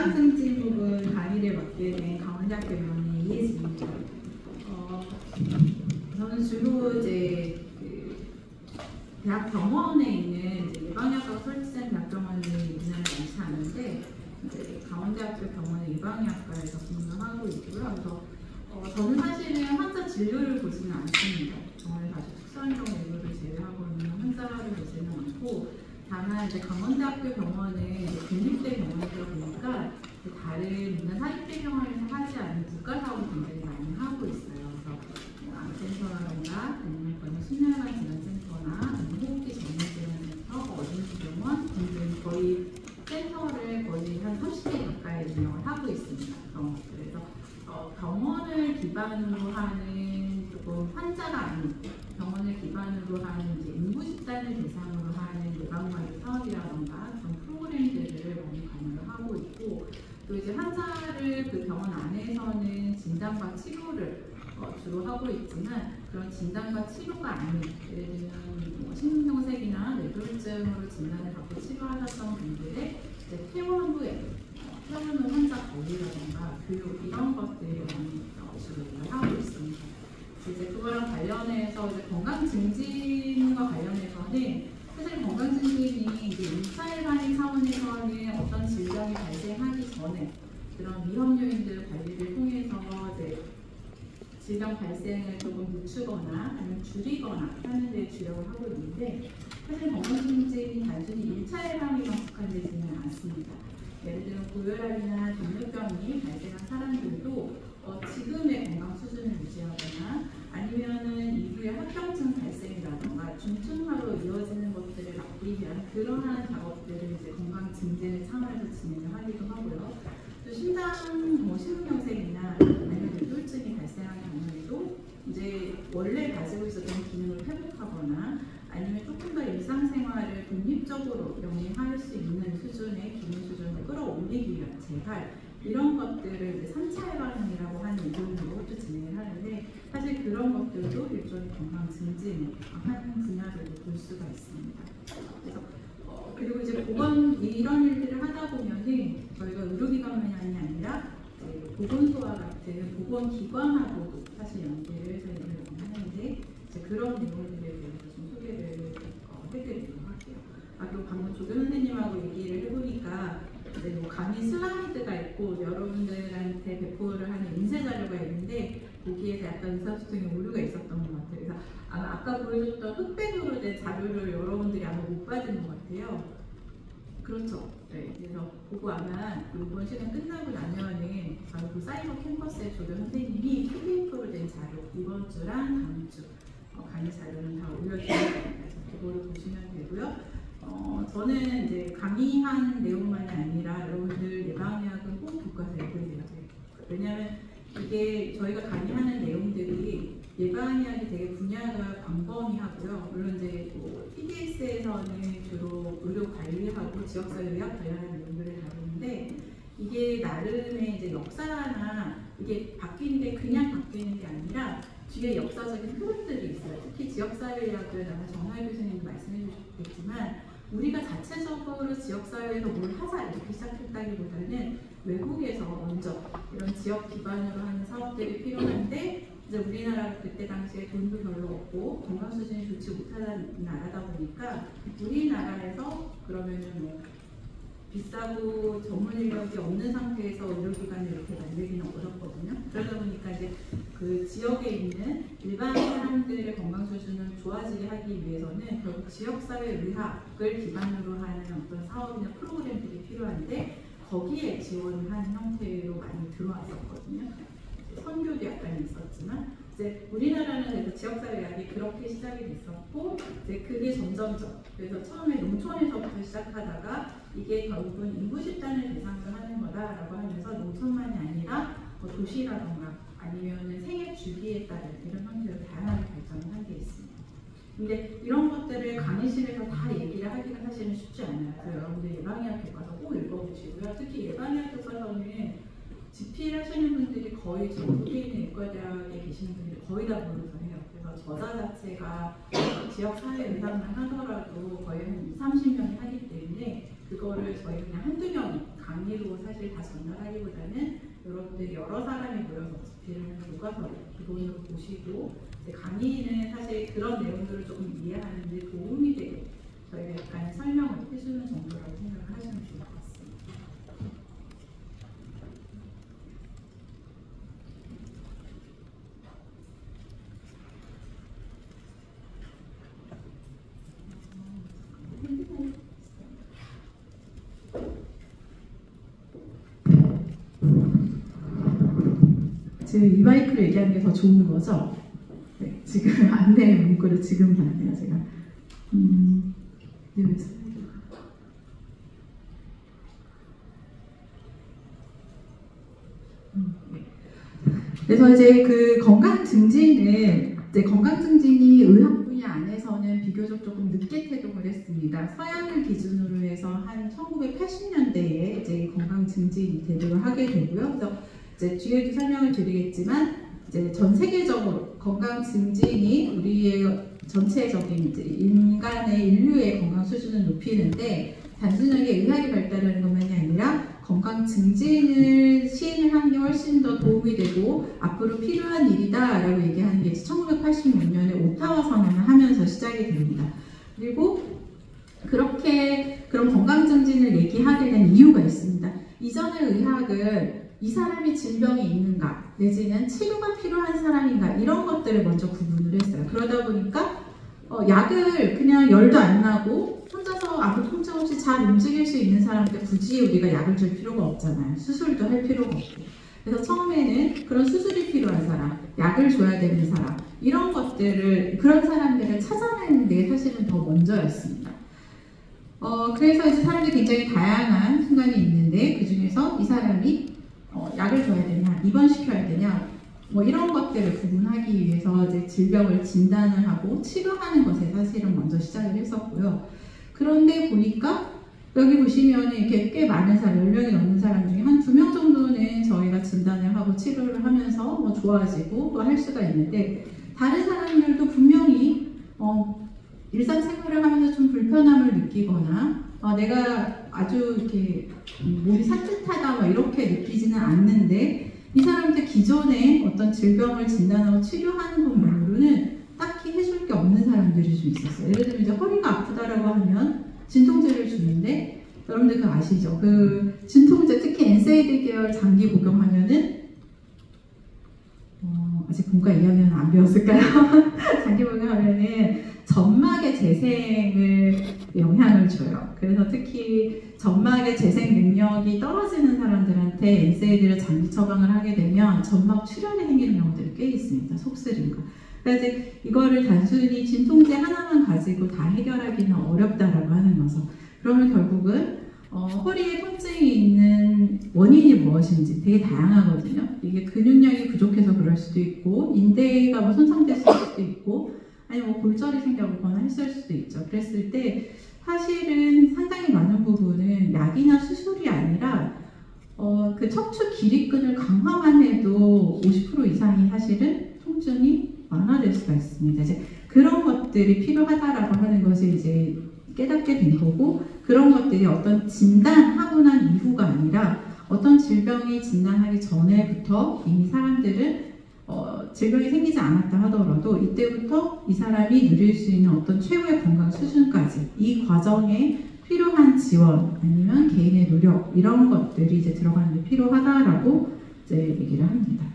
건강증진 부분 강의를 맡게 된 강원대학교 병원의 이혜진입니다. 저는 주로 이제 대학 병원에 있는 예방의학과가 설치된 대학병원이 우리나라에 많지 않은데 강원대학교 병원의 예방의학과에서 근무를 하고 있고요. 그래서 저는 사실은 환자 진료를 보지는 않습니다. 병원에 가서 특수한 경우 일부를 제외하고는 환자를 보지는 않고, 다만 이제 강원대학교 병원은 국립대 병원이다 보니까 다른 문화 사립대 병원에서 하지 않는 국가사업을 굉장히 많이 하고 있어요. 그래서 암센터라든가 아니면 심혈관 질환센터나 호흡기 전문질환센터, 어린이병원 등등 거의 센터를 거의 한 30개 가까이 운영을 하고 있습니다. 그래서 병원을 기반으로 하는 조금 환자가 아닌 병원을 기반으로 하는 이제 인구 집단을 대상으로 하는 예방관리 사업이라던가 그런 프로그램들을 많이 관여를 하고 있고, 또 이제 환자를 그 병원 안에서는 진단과 치료를 주로 하고 있지만, 그런 진단과 치료가 아닌 예를 들면 심근경색이나 뇌졸중으로 진단을 받고 치료하셨던 분들의 이제 퇴원 후에 퇴원 후 환자 관리라던가 교육 이런 것들을 많이 주로 하고 있습니다. 이제 그거랑 관련해서 이제 건강 증진과 관련해서는 사실 건강 증진이 이제 1차 예방 차원에서는 어떤 질병이 발생하기 전에 그런 위험 요인들 관리를 통해서 이제 질병 발생을 조금 늦추거나 아니면 줄이거나 하는 데 주력을 하고 있는데, 사실 건강 증진이 단순히 1차 예방에만 국한되지는 않습니다. 예를 들어 고혈압이나 당뇨병이 발생한 사람들도 지금의 건강 수준을 유지하거나 아니면은 이후에 합병증 발생이라던가 중증화로 이어지는 것들을 막기 위한 그러한 작업들을 이제 건강 증진을 차원에서 진행을 하기도 하고요. 또 심근경색이나 아니면 뇌졸중이 발생한 경우에도 이제 원래 가지고 있었던 기능을 회복하거나 아니면 조금 더 일상생활을 독립적으로 영위할 수 있는 수준의 기능 수준을 끌어올리기 위한 재활, 이런 것들을 이제 3차 예방이라고 하는 이론으로 또 진행을 하는데, 사실 그런 것들도 일종의 건강 증진을 하는 분야들로 볼 수가 있습니다. 그래서 그리고 이제 보건 이런 일들을 하다 보면은 저희가 의료기관만이 아니라 보건소와 같은 보건기관하고도 사실 연계를 저희는 하는데, 이제 그런 내용들에 대해서 좀 소개를 해드리도록 할게요. 또 방금 조교 선생님하고 얘기를 해보니까 이제 뭐 강의 슬라이드가 있고 여러분들한테 배포를 하는 인쇄 자료가 있는데 거기에서 약간 의사소통에 오류가 있었던 것 같아요. 그래서 아까 보여줬던 흑백으로 된 자료를 여러분들이 아마 못 받은 것 같아요. 그렇죠. 네, 그래서 그거 아마 이번 시간 끝나고 나면은 바로 그 사이버 캠퍼스의 조교 선생님이 PDF로 된 자료, 이번 주랑 다음 주 강의 자료는 다 올려드릴 거니까 그거를 보시면 되고요. 저는 이제 강의한 내용만이 아니라 여러분들 예방의학은 꼭 교과서에 보여드려야 돼요. 왜냐하면 이게 저희가 강의하는 내용들이 예방의학이 되게 분야가 광범위하고요. 물론 이제 PDS에서는 주로 의료 관리하고 지역사회 의학 관련한 내용들을 다루는데, 이게 나름의 이제 역사나 이게 바뀌는 게 그냥 바뀌는 게 아니라 뒤에 역사적인 흐름들이 있어요. 특히 지역사회의학을 아마 정하일 교수님도 말씀해 주셨겠지만, 우리가 자체적으로 지역사회에서 뭘 하자 이렇게 시작했다기보다는 외국에서 먼저 이런 지역 기반으로 하는 사업들이 필요한데, 이제 우리나라가 그때 당시에 돈도 별로 없고 건강 수준이 좋지 못하는 나라다 보니까 우리나라에서 그러면은 뭐 비싸고 전문 인력이 없는 상태에서 의료기관을 이렇게 만들기는 어렵거든요. 그러다 보니까 이제 그 지역에 있는 일반 사람들의 건강 수준을 좋아지게 하기 위해서는 결국 지역사회 의학을 기반으로 하는 어떤 사업이나 프로그램들이 필요한데, 거기에 지원을 하는 형태로 많이 들어왔었거든요. 선교도 약간 있었지만, 이제 우리나라는 그래서 지역사회의학이 그렇게 시작이 됐었고, 이제 그게 점점점, 그래서 처음에 농촌에서부터 시작하다가 이게 결국은 인구 집단을 대상으로 하는 거다라고 하면서 농촌만이 아니라 뭐 도시라던가 아니면은 생애 주기에 따른 이런 형태로 다양하게 발전을 한 게 있습니다. 근데 이런 것들을 강의실에서 다 얘기를 하기가 사실은 쉽지 않아요. 그래서 여러분들 예방의학 교과서 꼭 읽어보시고요. 특히 예방의학 교과서는 집필 하시는 분들이 거의 전국에 있는 의과대학에 계시는 분들이 거의 다 모여서 해요. 그래서 저자 자체가 지역사회 의학만 하더라도 거의 한 20, 30명이 하기 때문에 그거를 저희 그냥 한두 명이 강의로 사실 다 전달하기보다는 여러분들이 여러 사람이 모여서 비를 교과서를 기본으로 보시고 강의는 사실 그런 내용들을 조금 이해하는 데 도움이 되게 저희가 약간 설명을 해주는 정도라고 생각을 하시면 좋을 것 같습니다. 지금 이 마이크로 얘기하는 게 더 좋은 거죠? 네, 지금 안내 문구를 지금 봤네요, 제가. 그래서 이제 그 건강 증진은 건강 증진이 의학 분야 안에서는 비교적 조금 늦게 태동을 했습니다. 서양을 기준으로 해서 한 1980년대에 이제 건강 증진이 대두를 하게 되고요. 그래서 이제 뒤에도 설명을 드리겠지만 이제 전 세계적으로 건강 증진이 우리의 전체적인 이제 인류의 건강 수준을 높이는데 단순하게 의학이 발달하는 것만이 아니라 건강 증진을 시행을 하는 게 훨씬 더 도움이 되고 앞으로 필요한 일이다라고 얘기하는 게 1986년에 오타와 선언을 하면서 시작이 됩니다. 그리고 그렇게 그런 건강 증진을 얘기하게 된 이유가 있습니다. 이전의 의학은 이 사람이 질병이 있는가 내지는 치료가 필요한 사람인가 이런 것들을 먼저 구분을 했어요. 그러다 보니까 약을 그냥 열도 안 나고 혼자서 아무 통증 없이 잘 움직일 수 있는 사람한테 굳이 우리가 약을 줄 필요가 없잖아요. 수술도 할 필요가 없고. 그래서 처음에는 그런 수술이 필요한 사람, 약을 줘야 되는 사람 이런 것들을 그런 사람들을 찾아내는 게 사실은 더 먼저였습니다. 그래서 이제 사람들이 굉장히 다양한 순간이 있는데 그 중에서 이 사람이 약을 줘야 되냐, 입원시켜야 되냐 뭐 이런 것들을 구분하기 위해서 이제 질병을 진단을 하고 치료하는 것에 사실은 먼저 시작을 했었고요. 그런데 보니까 여기 보시면 이렇게 꽤 많은 사람, 10명이 넘는 사람 중에 한 2명 정도는 저희가 진단을 하고 치료를 하면서 뭐 좋아지고 또 할 수가 있는데 다른 사람들도 분명히 일상생활을 하면서 좀 불편함을 느끼거나 내가 아주 이렇게 몸이 산뜻하다 뭐 이렇게 느끼지는 않는데 이 사람한테 기존에 어떤 질병을 진단하고 치료하는 것만으로는 딱히 해줄 게 없는 사람들이 좀 있었어요. 예를 들면 이제 허리가 아프다라고 하면 진통제를 주는데 여러분들 그거 아시죠? 그 진통제 특히 엔세이드 계열 장기 복용하면은 아직 본과 2학년은 안 배웠을까요? 장기 복용하면은 점막의 재생을 영향을 줘요. 그래서 특히 점막의 재생 능력이 떨어지는 사람들한테 엔세이드를 장기 처방을 하게 되면 점막 출혈이 생기는 경우들이 꽤 있습니다. 속쓰림과. 그래서 이거를 단순히 진통제 하나만 가지고 다 해결하기는 어렵다라고 하는 거죠. 그러면 결국은 허리에 통증이 있는 원인이 무엇인지 되게 다양하거든요. 이게 근육량이 부족해서 그럴 수도 있고 인대가 뭐 손상됐을 수도 있고 아니면 뭐 골절이 생겨거나 했을 수도 있죠. 그랬을 때 사실은 상당히 많은 부분은 약이나 수술이 아니라 그 척추 기립근을 강화만 해도 50% 이상이 사실은 통증이 완화될 수가 있습니다. 이제 그런 것들이 필요하다라고 하는 것을 이제 깨닫게 된 거고 그런 것들이 어떤 진단하고 난 이후가 아니라 어떤 질병이 진단하기 전에부터 이미 사람들은 질병이 생기지 않았다 하더라도 이때부터 이 사람이 누릴 수 있는 어떤 최고의 건강 수준까지 이 과정에 필요한 지원 아니면 개인의 노력 이런 것들이 이제 들어가는 게 필요하다라고 이제 얘기를 합니다.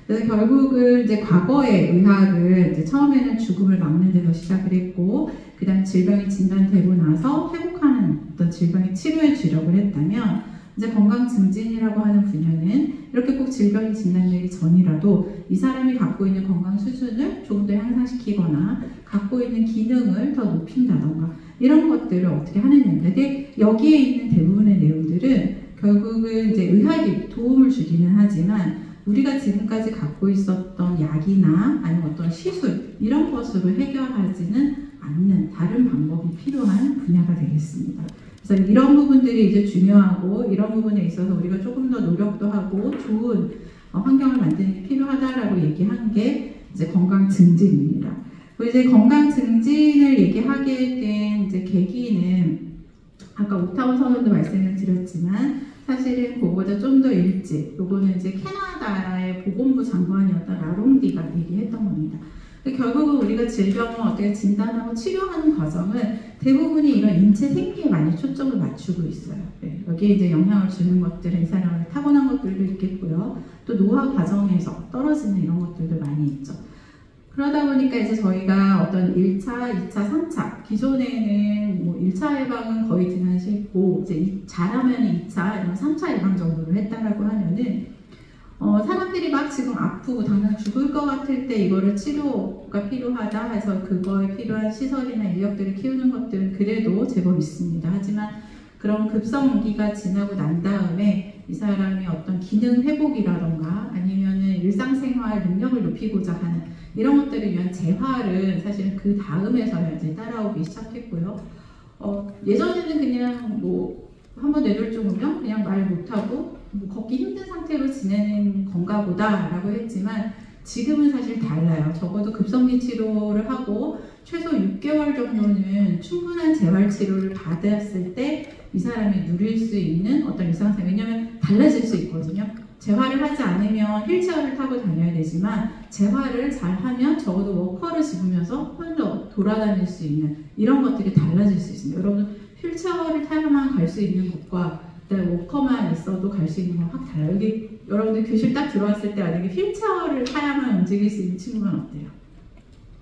그래서 결국은 이제 과거의 의학은 이제 처음에는 죽음을 막는 데서 시작을 했고 그다음 질병이 진단되고 나서 회복하는 어떤 질병의 치료에 주력을 했다면 이제 건강 증진이라고 하는 분야는 이렇게 꼭 질병이 진단되기 전이라도 이 사람이 갖고 있는 건강 수준을 조금 더 향상시키거나 갖고 있는 기능을 더 높인다던가 이런 것들을 어떻게 하느냐인데 근데 여기에 있는 대부분의 내용들은 결국은 이제 의학이 도움을 주기는 하지만 우리가 지금까지 갖고 있었던 약이나 아니면 어떤 시술 이런 것으로 해결하지는 않는 다른 방법이 필요한 분야가 되겠습니다. 그래서 이런 부분들이 이제 중요하고 이런 부분에 있어서 우리가 조금 더 노력도 하고 좋은 환경을 만드는 게 필요하다라고 얘기한 게 이제 건강 증진입니다. 그리고 이제 건강 증진을 얘기하게 된 이제 계기는 아까 옥타운 선언도 말씀을 드렸지만 사실은 그거보다 좀 더 일찍, 요거는 이제 캐나다의 보건부 장관이었던 라롱디가 얘기했던 겁니다. 결국은 우리가 질병을 어떻게 진단하고 치료하는 과정은 대부분이 이런 인체 생리에 많이 초점을 맞추고 있어요. 네, 여기에 이제 영향을 주는 것들은 이 사람의 타고난 것들도 있겠고요. 또 노화 과정에서 떨어지는 이런 것들도 많이 있죠. 그러다 보니까 이제 저희가 어떤 1차, 2차, 3차, 기존에는 뭐 1차 예방은 거의 등한시했고, 이제 잘하면 2차, 이런 3차 예방 정도로 했다라고 하면은, 사람들이 막 지금 아프고 당장 죽을 것 같을 때 이거를 치료가 필요하다 해서 그거에 필요한 시설이나 인력들을 키우는 것들은 그래도 제법 있습니다. 하지만 그런 급성기가 지나고 난 다음에 이 사람이 어떤 기능 회복이라던가 아니면은 일상생활 능력을 높이고자 하는 이런 것들을 위한 재활은 사실은 그 다음에서야 이제 따라오기 시작했고요. 예전에는 그냥 뭐 한번 뇌졸중 오면 그냥 말 못하고 뭐 걷기 힘든 상태로 지내는 건가 보다라고 했지만 지금은 사실 달라요. 적어도 급성기 치료를 하고 최소 6개월 정도는 충분한 재활 치료를 받았을 때 이 사람이 누릴 수 있는 어떤 일상생활, 왜냐하면 달라질 수 있거든요. 재활을 하지 않으면 휠체어를 타고 다녀야 되지만 재활을 잘 하면 적어도 워커를 집으면서 혼자 돌아다닐 수 있는 이런 것들이 달라질 수 있습니다. 여러분 휠체어를 타야만 갈 수 있는 것과 워커만 있어도 갈 수 있는 건 확 달라요. 여기 여러분들 교실 딱 들어왔을 때 만약에 휠체어를 타야만 움직일 수 있는 친구는 어때요?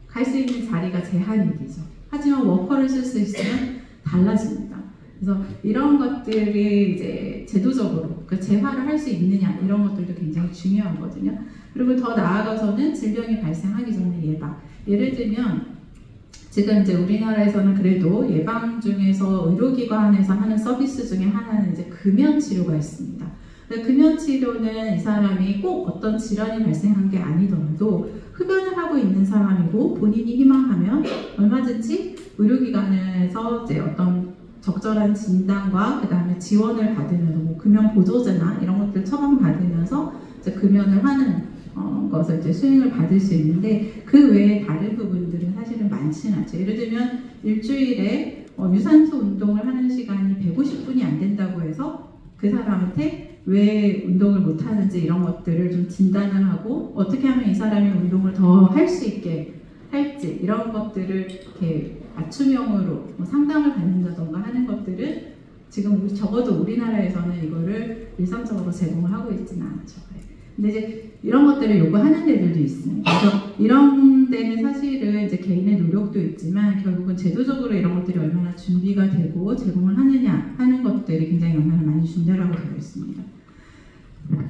갈 수 있는 자리가 제한이 되죠. 하지만 워커를 쓸 수 있으면 달라집니다. 그래서 이런 것들이 이제 제도적으로 재활을 할 수 있느냐 이런 것들도 굉장히 중요하거든요. 그리고 더 나아가서는 질병이 발생하기 전에 예방. 예를 들면 지금 이제 우리나라에서는 그래도 예방 중에서 의료기관에서 하는 서비스 중에 하나는 이제 금연 치료가 있습니다. 금연 치료는 이 사람이 꼭 어떤 질환이 발생한 게 아니더라도 흡연을 하고 있는 사람이고 본인이 희망하면 얼마든지 의료기관에서 이제 어떤 적절한 진단과 그 다음에 지원을 받으면서 뭐 금연 보조제나 이런 것들 처방받으면서 이제 금연을 하는 것을 이제 수행을 받을 수 있는데 그 외에 다른 부분들은 사실은 많지는 않죠. 예를 들면 일주일에 유산소 운동을 하는 시간이 150분이 안 된다고 해서 그 사람한테 왜 운동을 못 하는지 이런 것들을 좀 진단을 하고 어떻게 하면 이 사람이 운동을 더 할 수 있게 할지 이런 것들을 이렇게 맞춤형으로 뭐 상담을 받는다던가 하는 것들은 지금 적어도 우리나라에서는 이거를 일상적으로 제공을 하고 있지는 않죠. 근데 이제 이런 것들을 요구하는 데들도 있습니다. 그래서 이런 데는 사실은 이제 개인의 노력도 있지만 결국은 제도적으로 이런 것들이 얼마나 준비가 되고 제공을 하느냐 하는 것들이 굉장히 영향을 많이 준다라고 되어 있습니다.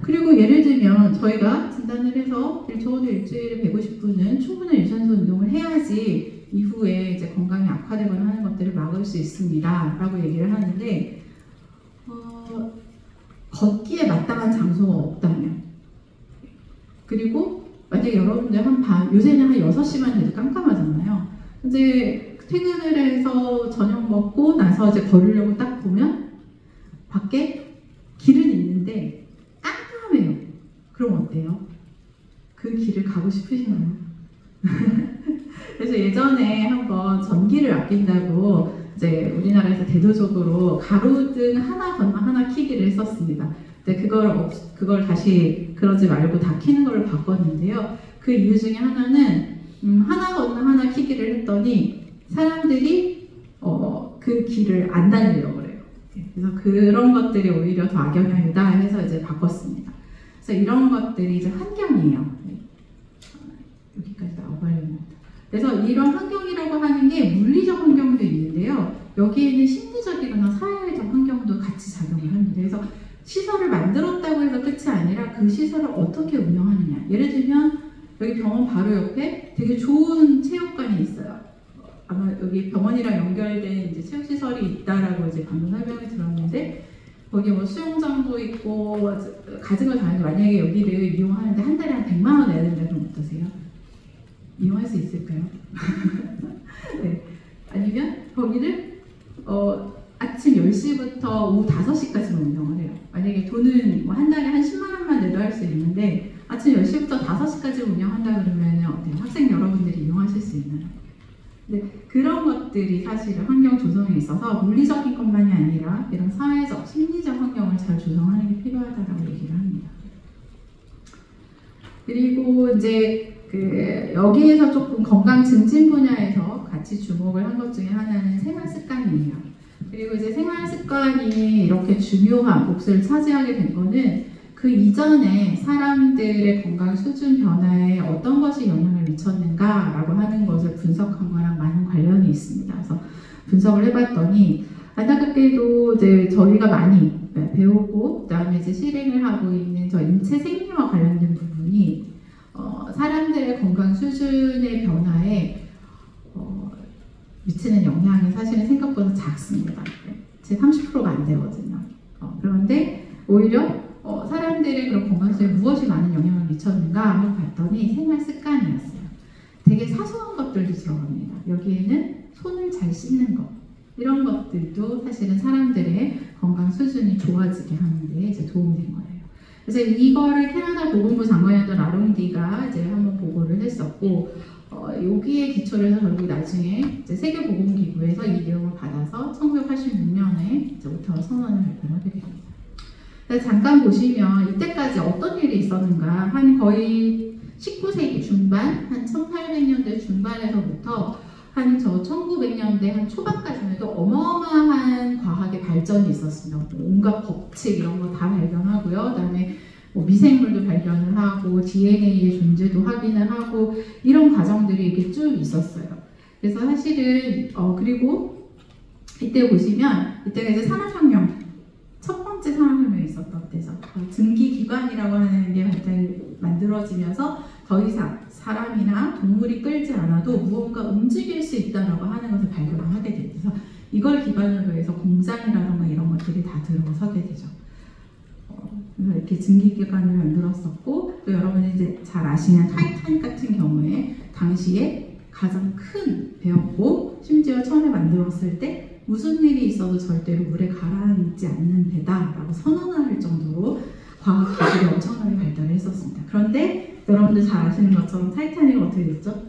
그리고 예를 들면 저희가 진단을 해서 적어도 일주일에 150분은 충분한 유산소 운동을 해야지 이후에 이제 건강이 악화되거나 하는 것들을 막을 수 있습니다 라고 얘기를 하는데 걷기에 마땅한 장소가 없다면 그리고 만약에 여러분들 요새는 한 6시만 돼도 깜깜하잖아요. 이제 퇴근을 해서 저녁 먹고 나서 이제 걸으려고 딱 보면 밖에 길은 있는데 깜깜해요. 그럼 어때요? 그 길을 가고 싶으시나요? 그래서 예전에 한번 전기를 아낀다고 이제 우리나라에서 대도적으로 가로등 하나 건너 하나 켜기를 했었습니다. 근데 그걸 다시 그러지 말고 다 켜는 걸로 바꿨는데요. 그 이유 중에 하나는 하나 건너 하나 켜기를 했더니 사람들이 그 길을 안 달리려고 그래요. 그래서 그런 것들이 오히려 더 악영향이다 해서 이제 바꿨습니다. 그래서 이런 것들이 이제 환경이에요. 여기까지 나와버립니다. 그래서 이런 환경이라고 하는 게 물리적 환경도 있는데요. 여기에는 심리적이거나 사회적 환경도 같이 작용을 합니다. 그래서 시설을 만들었다고 해서 끝이 아니라 그 시설을 어떻게 운영하느냐. 예를 들면 여기 병원 바로 옆에 되게 좋은 체육관이 있어요. 아마 여기 병원이랑 연결된 이제 체육시설이 있다라고 이제 방금 설명을 들었는데 거기 뭐 수영장도 있고 가진 걸 다 하는데 만약에 여기를 이용하는데 한 달에 한 100만 원 내야 된다 그러면 어떠세요? 이용할 수 있을까요? 네. 아니면 거기를 아침 10시부터 오후 5시까지만 운영을 해요. 만약에 돈은 뭐 한 달에 한 10만 원만 내도 할 수 있는데 아침 10시부터 5시까지 운영한다 그러면 어때요? 학생 여러분들이 이용하실 수 있나요? 네. 그런 것들이 사실은 환경 조성에 있어서 물리적인 것만이 아니라 이런 사회적, 심리적 환경을 잘 조성하는 게 필요하다라고 얘기를 합니다. 그리고 이제 여기에서 조금 건강 증진 분야에서 같이 주목을 한 것 중에 하나는 생활 습관이에요. 그리고 이제 생활 습관이 이렇게 중요한 몫을 차지하게 된 거는 그 이전에 사람들의 건강 수준 변화에 어떤 것이 영향을 미쳤는가라고 하는 것을 분석한 거랑 많은 관련이 있습니다. 그래서 분석을 해봤더니 안타깝게도 이제 저희가 많이 배우고 그다음에 이제 실행을 하고 있는 저 인체 생리와 관련된 부분이 사람들의 건강 수준의 변화에 미치는 영향이 사실은 생각보다 작습니다. 제 30%가 안 되거든요. 그런데 오히려 사람들의 그런 건강 수준에 무엇이 많은 영향을 미쳤는가 하고 봤더니 생활 습관이었어요. 되게 사소한 것들도 들어갑니다. 여기에는 손을 잘 씻는 것, 이런 것들도 사실은 사람들의 건강 수준이 좋아지게 하는데 이제 도움이 된 거예요. 그래서 이거를 캐나다 보건부 장관이었던 아롱디가 이제 한번 보고를 했었고, 여기에 기초를 해서 결국 나중에 이제 세계보건기구에서 이 내용을 받아서 1986년에 이제부터 선언을 발표하게 됩니다. 잠깐 보시면 이때까지 어떤 일이 있었는가, 한 거의 19세기 중반, 한 1800년대 중반에서부터 한 1900년대 한 초반까지만 해도 어마어마한 과학의 발전이 있었습니다. 온갖 법칙 이런 거 다 발견하고요. 그다음에 뭐 미생물도 발견을 하고 DNA의 존재도 확인을 하고 이런 과정들이 이렇게 쭉 있었어요. 그래서 사실은 그리고 이때 보시면 이때가 이제 산업혁명, 첫 번째 산업혁명이 있었던 때죠. 증기기관이라고 하는 게 만들어지면서 더 이상 사람이나 동물이 끌지 않아도 무언가 움직일 수 있다라고 하는 것을 발견을 하게 돼요. 그래서 이걸 기반으로 해서 공장이라던가 이런 것들이 다 들어서게 되죠. 그래서 이렇게 증기기관을 만들었었고, 또 여러분이 이제 잘 아시는 타이탄 같은 경우에 당시에 가장 큰 배였고, 심지어 처음에 만들었을 때 무슨 일이 있어도 절대로 물에 가라앉지 않는 배다라고 선언을 할 정도로 과학 기술이 엄청나게 발달을 했었습니다. 그런데 여러분들 잘 아시는 것처럼 타이타닉은 어떻게 됐죠?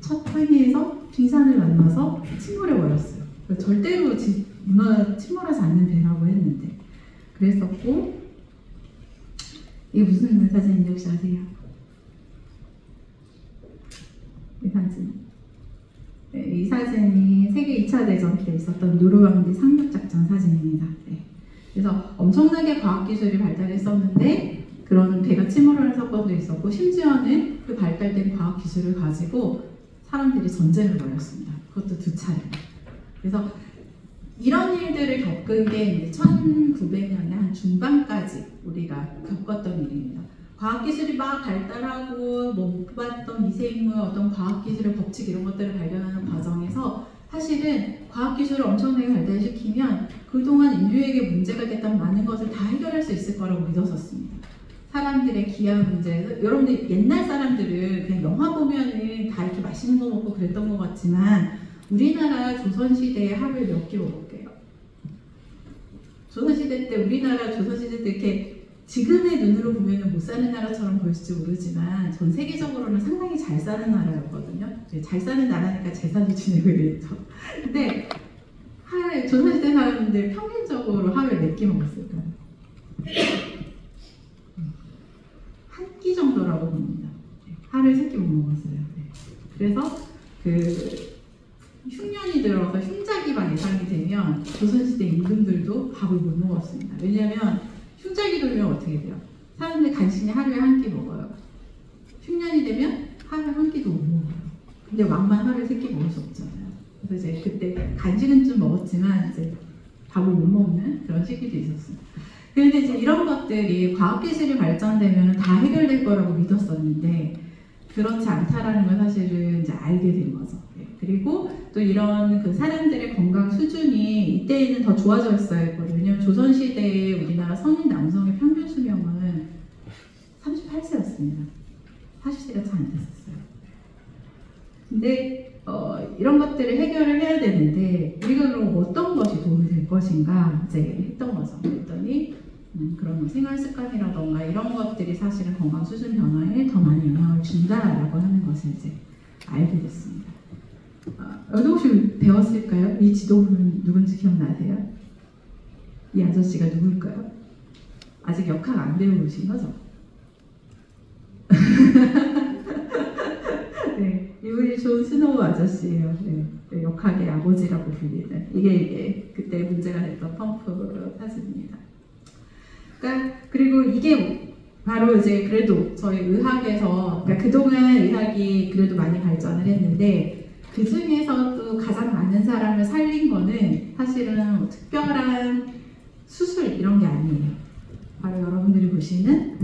첫 항해에서 빙산을 만나서 침몰해 버렸어요. 절대로 침몰하지 않는 배라고 했는데 그랬었고, 이게 무슨 사진인지 혹시 아세요? 이 사진. 이 사진이 세계 2차 대전 때 있었던 노르망디 상륙작전 사진입니다. 그래서 엄청나게 과학기술이 발달했었는데 그런 배가 침몰하는 사건도 있었고, 심지어는 그 발달된 과학기술을 가지고 사람들이 전쟁을 벌였습니다. 그것도 2차례. 그래서 이런 일들을 겪은 게 이제 1900년대 한 중반까지 우리가 겪었던 일입니다. 과학기술이 막 발달하고 못 봤던 미생물, 어떤 과학기술의 법칙 이런 것들을 발견하는 과정에서 사실은 과학기술을 엄청나게 발달시키면 그동안 인류에게 문제가 됐던 많은 것을 다 해결할 수 있을 거라고 믿었었습니다. 사람들의 기아 문제, 여러분들 옛날 사람들은 그냥 영화 보면은 다 이렇게 맛있는 거 먹고 그랬던 것 같지만 우리나라 조선시대에 하루에 몇 끼 먹을게요? 조선시대 때 우리나라 조선시대 때 이렇게 지금의 눈으로 보면 못 사는 나라처럼 보일지 모르지만 전 세계적으로는 상당히 잘 사는 나라였거든요. 잘 사는 나라니까 제사도 지내고 이랬죠. 근데 조선시대 사람들 평균적으로 하루에 몇 끼 먹었을까요? 한 끼 정도라고 봅니다. 하루에 3끼 못 먹었어요. 그래서 흉년이 들어서 흉자기만 예상이 되면 조선시대 임금들도 밥을 못 먹었습니다. 왜냐하면 흉자기 돌면 어떻게 돼요? 사람들 간신히 하루에 1끼 먹어요. 흉년이 되면 하루에 1끼도 못 먹어요. 근데 왕만 하루에 3끼 먹을 수 없잖아요. 그래서 이제 그때 간식은 좀 먹었지만 이제 밥을 못 먹는 그런 시기도 있었어요. 그런데 이제 이런 것들이 과학기술이 발전되면 다 해결될 거라고 믿었었는데 그렇지 않다라는 걸 사실은 이제 알게 된 거죠. 그리고 또 이런 그 사람들의 건강 수준이 이때에는 더 좋아져 있어야 했거든요. 왜냐면 조선시대에 우리나라 성인 남성의 평균 수명은 38세였습니다. 40세가 잘 안 됐었어요. 근데 이런 것들을 해결을 해야 되는데 우리가 그럼 어떤 것이 도움이 될 것인가 이제 했던 거죠. 그랬더니 그런 뭐 생활 습관이라던가 이런 것들이 사실은 건강 수준 변화에 더 많은 영향을 준다라고 하는 것을 이제 알게 됐습니다. 여러분 혹시 배웠을까요? 이 지도부는 누군지 기억나세요? 이 아저씨가 누굴까요? 아직 역학 안 배우신 거죠? 네, 이분이 존 스노우 아저씨예요. 네, 네, 역학의 아버지라고 불리는 이게 그때 문제가 됐던 펌프 사진입니다. 그러니까 그리고 이게 바로 이제 그래도 저희 의학에서 그러니까 그동안 의학이 그래도 많이 발전을 했는데 그 중에서도 가장 많은 사람을 살린 거는 사실은 뭐 특별한 수술 이런 게 아니에요. 바로 여러분들이 보시는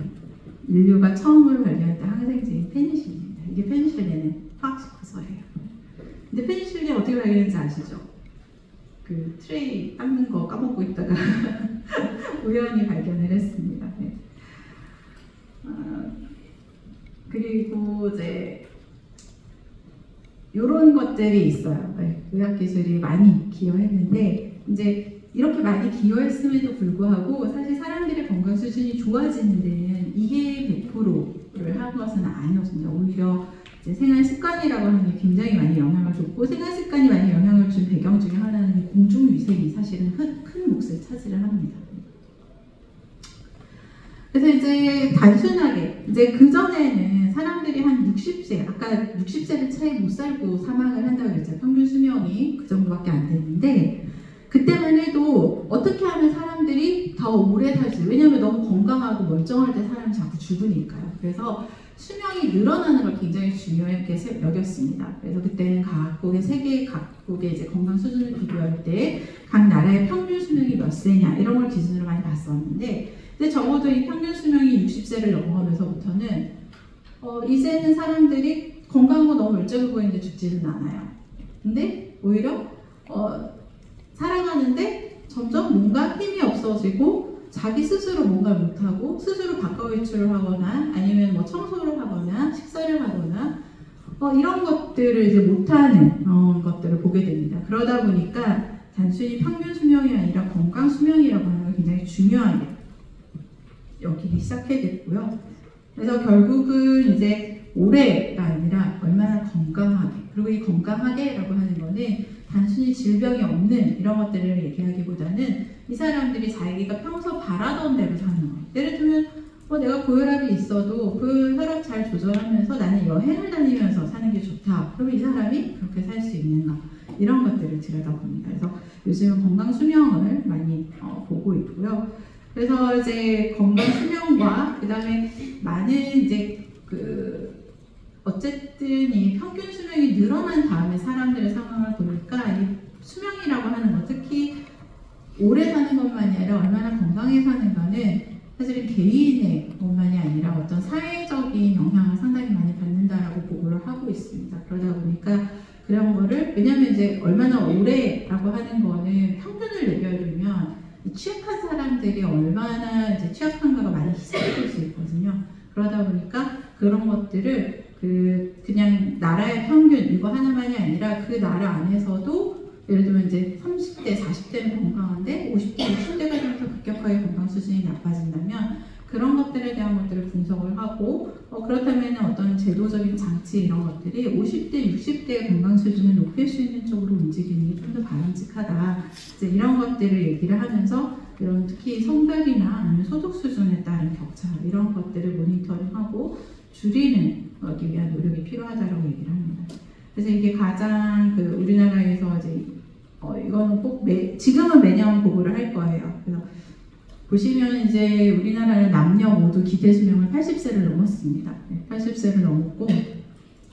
인류가 처음으로 발견했던 항생제인 페니실린입니다. 이게 페니실린의 화학식 구서예요. 근데 페니실린 어떻게 발견했는지 아시죠? 그 트레이 닦는 거 까먹고 있다가 우연히 발견을 했습니다. 네. 그리고 이제 이런 것들이 있어요. 네. 의학기술이 많이 기여했는데 이제 이렇게 많이 기여했음에도 불구하고 사실 사람들의 건강 수준이 좋아지는 데는 이게 100%를 한 것은 아니었습니다. 오히려 이제 생활 습관이라고 하는 게 굉장히 많이 영향을 줬고 생활 습관이 많이 영향을 준 배경 중에 하나는 공중위생이 사실은 큰 몫을 차지를 합니다. 그래서 이제 단순하게 이제 그 전에는 사람들이 한 60세 아까 60세를 채 못 살고 사망을 한다고 그랬죠. 평균 수명이 그 정도밖에 안 됐는데 그때만 해도 어떻게 하면 사람들이 더 오래 살지 왜냐하면 너무 건강하고 멀쩡할 때 사람이 자꾸 죽으니까요. 그래서 수명이 늘어나는 걸 굉장히 중요하게 여겼습니다. 그래서 그때는 각국의 세계 각국의 이제 건강 수준을 비교할 때 각 나라의 평균 수명이 몇 세냐 이런 걸 기준으로 많이 봤었는데 근데 적어도 이 평균 수명이 60세를 넘어가면서부터는 이제는 사람들이 건강하고 너무 멀쩡해 보이는데 죽지는 않아요. 근데 오히려 살아가는데 점점 뭔가 힘이 없어지고 자기 스스로 뭔가 못하고 스스로 바깥 외출을 하거나 아니면 뭐 청소를 하거나 식사를 하거나 이런 것들을 이제 못하는 것들을 보게 됩니다. 그러다 보니까 단순히 평균 수명이 아니라 건강 수명이라고 하는 걸 굉장히 중요하게 여기기 시작하게 됐고요. 그래서 결국은 이제 올해가 아니라 얼마나 건강하게 그리고 이 건강하게라고 하는 거는 단순히 질병이 없는 이런 것들을 얘기하기보다는 이 사람들이 자기가 평소 바라던 대로 사는 거예요. 예를 들면 내가 고혈압이 있어도 그 혈압 잘 조절하면서 나는 여행을 다니면서 사는 게 좋다. 그러면 이 사람이 그렇게 살 수 있는가 이런 것들을 들여다봅니다. 그래서 요즘은 건강 수명을 많이 보고 있고요. 그래서 이제 건강 수명과 그 다음에 많은 이제 어쨌든 이 평균 수명이 늘어난 다음에 사람들의 상황을 보니까 이 수명이라고 하는 것, 특히 오래 사는 것만이 아니라 얼마나 건강히 사는가는 사실은 개인의 것만이 아니라 어떤 사회적인 영향을 상당히 많이 받는다라고 보고를 하고 있습니다. 그러다 보니까 그런 거를 왜냐하면 이제 얼마나 오래라고 하는 거는 평균을 얘기하려면 취약한 사람들이 얼마나 이제 취약한가가 많이 희석될 수 있거든요. 그러다 보니까 그런 것들을 그냥 나라의 평균 이거 하나만이 아니라 그 나라 안에서도 예를 들면 이제 30대, 40대는 건강한데 50대, 60대가 되면서 급격하게 건강 수준이 나빠진다면 그런 것들에 대한 것들을 분석을 하고 그렇다면 어떤 제도적인 장치 이런 것들이 50대, 60대의 건강 수준을 높일 수 있는 쪽으로 움직이는 게 좀 더 바람직하다. 이제 이런 것들을 얘기를 하면서 이런 특히 성별이나 아니면 소득 수준에 따른 격차 이런 것들을 모니터링하고 줄이는 기 위한 노력이 필요하다고 얘기를 합니다. 그래서 이게 가장 우리나라에서 이제 이거는 꼭 지금은 매년 보고를 할 거예요. 그래서 보시면 이제 우리나라는 남녀 모두 기대 수명을 80세를 넘었습니다. 80세를 넘었고